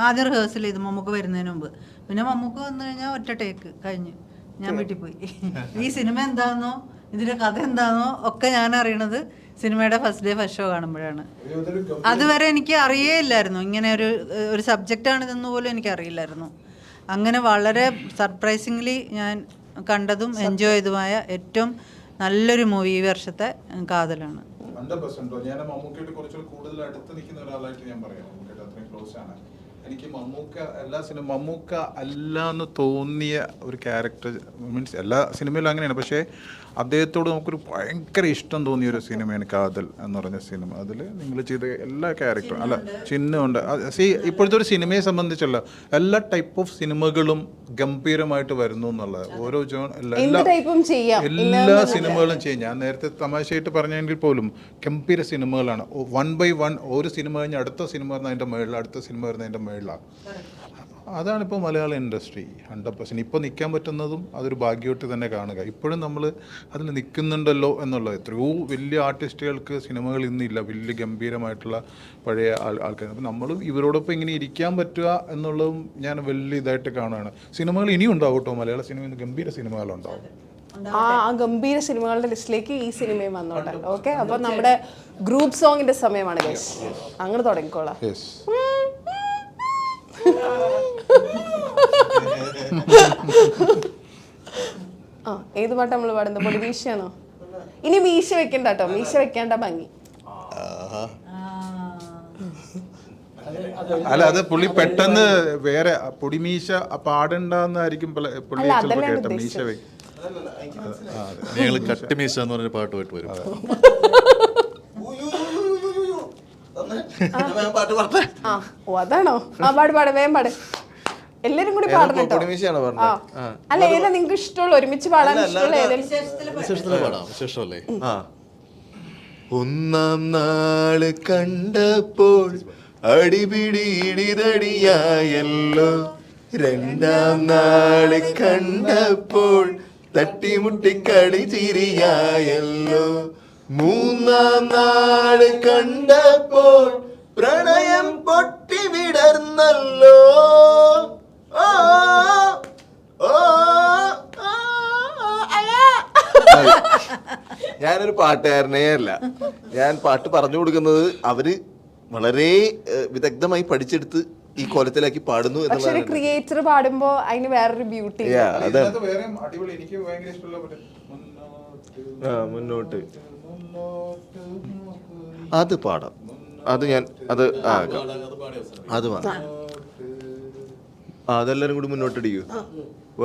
ആദ്യം റിഹേഴ്സൽ ചെയ്തു മമ്മൂക്ക് വരുന്നതിന് മുമ്പ്. പിന്നെ മമ്മൂക്ക് വന്നു കഴിഞ്ഞാൽ ഒറ്റ ടേക്ക് കഴിഞ്ഞ് ഞാൻ വീട്ടിൽ പോയി. ഈ സിനിമ എന്താണെന്നോ ഇതിന്റെ കഥ എന്താണെന്നോ ഒക്കെ ഞാൻ അറിയണത് സിനിമയുടെ ഫസ്റ്റ് ഡേ ഫസ്റ്റ് ഷോ കാണുമ്പോഴാണ്. അതുവരെ എനിക്ക് അറിയേയില്ലായിരുന്നു ഇങ്ങനെ ഒരു സബ്ജക്റ്റാണിതെന്ന് പോലും എനിക്ക് അറിയില്ലായിരുന്നു. അങ്ങനെ വളരെ സർപ്രൈസിംഗ്ലി ഞാൻ കണ്ടതും എൻജോയ് ചെയ്തതുമായ ഏറ്റവും നല്ലൊരു മൂവി ഈ വർഷത്തെ കാതലാണ്. 100%. ഞാൻ മമ്മൂക്കയായിട്ട് കുറച്ചുകൂടി കൂടുതൽ അടുത്ത് നിൽക്കുന്ന ഒരാളായിട്ട് ഞാൻ പറയാം. മമ്മൂക്കയായിട്ട് അത്രയും ക്ലോസ് ആണ്. എനിക്ക് മമ്മൂക്ക അല്ല എന്ന് തോന്നിയ ഒരു ക്യാരക്ടർ, മീൻസ് എല്ലാ സിനിമയിലും അങ്ങനെയാണ്, പക്ഷേ അദ്ദേഹത്തോട് നമുക്കൊരു ഭയങ്കര ഇഷ്ടം തോന്നിയ ഒരു സിനിമയാണ് കാതൽ എന്ന് പറഞ്ഞ സിനിമ. അതിൽ നിങ്ങൾ ചെയ്ത എല്ലാ ക്യാരക്ടറും അല്ല ചിഹ്നമുണ്ട്. ഇപ്പോഴത്തെ ഒരു സിനിമയെ സംബന്ധിച്ചുള്ള എല്ലാ ടൈപ്പ് ഓഫ് സിനിമകളും ഗംഭീരമായിട്ട് വരുന്നു എന്നുള്ളത്. ഓരോ എല്ലാ സിനിമകളും ചെയ്യും. ഞാൻ നേരത്തെ തമാശയായിട്ട് പറഞ്ഞെങ്കിൽ പോലും ഗംഭീര സിനിമകളാണ്. 1 by 1 ഒരു സിനിമ കഴിഞ്ഞ് അടുത്ത സിനിമ വരുന്നതിൻ്റെ മേളിൽ, അടുത്ത സിനിമ വരുന്നതിൻ്റെ മേളിലാണ്. അതാണിപ്പോൾ മലയാള ഇൻഡസ്ട്രി 100%. ഇപ്പോൾ നിൽക്കാൻ പറ്റുന്നതും അതൊരു ഭാഗ്യമായിട്ട് തന്നെ കാണുക. ഇപ്പോഴും നമ്മൾ അതിൽ നിൽക്കുന്നുണ്ടല്ലോ എന്നുള്ളത്. എത്രയോ വലിയ ആർട്ടിസ്റ്റുകൾക്ക് സിനിമകൾ ഇന്നില്ല, വലിയ ഗംഭീരമായിട്ടുള്ള പഴയ ആൾക്കാർ. അപ്പം നമ്മളും ഇവരോടൊപ്പം ഇങ്ങനെ ഇരിക്കാൻ പറ്റുക എന്നുള്ളതും ഞാൻ വലിയ ഇതായിട്ട് കാണുകയാണ്. സിനിമകൾ ഇനിയും ഉണ്ടാവും കേട്ടോ, മലയാള സിനിമയിൽ ഗംഭീര സിനിമകളുണ്ടാവും. ആ ഗംഭീര സിനിമകളുടെ ലിസ്റ്റിലേക്ക് ഈ സിനിമയും വന്നോട്ടെ. ഓക്കെ, അപ്പൊ നമ്മുടെ ഗ്രൂപ്പ് സോങ്ങിന്റെ സമയമാണ് ഗൈസ്. അങ്ങനെ തുടങ്ങിക്കോളാം. ആ ഏത് പാട്ടാ നമ്മൾ പാടുന്നത്? പൊടി മീശയാണോ? ഇനി മീശ വെക്കണ്ട കേട്ടോ, മീശ വെക്കേണ്ട ഭംഗി. അല്ല അത് പുള്ളി പെട്ടെന്ന് വേറെ പൊടിമീശ പാടണ്ടെന്നായിരിക്കും പുള്ളി കേട്ടോ. മീശ ഞങ്ങൾ കട്ടിമീശ എന്ന് പറഞ്ഞ പാട്ട് പോയിട്ട് വരും. അതാണോ? ആ പാട് വേഗം പാട്. എല്ലാരും കൂടി പാടണം കേട്ടോ. അല്ല ഏതാ നിങ്ങൾക്ക് ഇഷ്ടമുള്ള, ഒരുമിച്ച് പാടാൻ ഇഷ്ടമുള്ള വിശേഷമല്ലേ? ഒന്നാം നാള് കണ്ടപ്പോൾ അടിപിടിയിടിതടിയായല്ലോ, രണ്ടാം നാള് കണ്ടപ്പോൾ തട്ടിമുട്ടി കളി ചിരിയായല്ലോ, മൂന്നാം നാള് കണ്ടപ്പോൾ പ്രണയം പൊട്ടി വിടർന്നല്ലോ. ഞാനൊരു പാട്ടുകാരനേ അല്ല. ഞാൻ പാട്ട് പറഞ്ഞു കൊടുക്കുന്നത് അവര് വളരെ വിദഗ്ധമായി പഠിച്ചെടുത്ത് ഈ കോലത്തിലാക്കി പാടുന്നു എന്നുള്ളതാണ്. ക്രിയേറ്റർ പാടുമ്പോ അതിന് വേറൊരു ബ്യൂട്ടി. മുന്നോട്ട് അത് പാടാം. അത് ഞാൻ അത് അതെല്ലാരും കൂടി മുന്നോട്ടടിക്കൂ.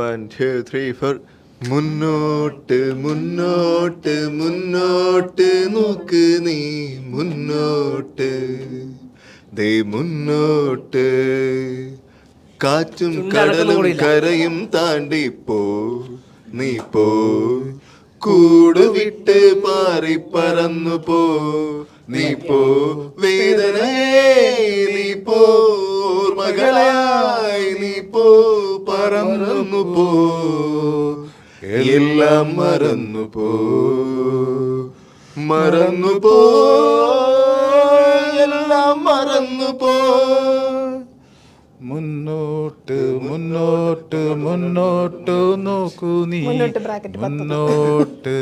1 2 3 4. മുന്നോട്ട് മുന്നോട്ട് മുന്നോട്ട് നോക്ക് നീ മുന്നോട്ട്, ദേ മുന്നോട്ട്, കാറ്റും കടലും കരയും താണ്ടിപ്പോ നീ പോ, കൂട് വിട്ട് പാറി പറന്നു പോ നീ പോ, വേദനയേ നീ പോ, ഓർമ്മകളായി നീ പോ, പറന്നു പോ, എല്ലാ എല്ലാം മറന്നുപോ മറന്നുപോ എല്ലാം മറന്നുപോ. മുന്നോട്ട് മുന്നോട്ട് മുന്നോട്ട് നോക്കൂ നീ മുന്നോട്ട് bracket പത്ത്. മുന്നോട്ട്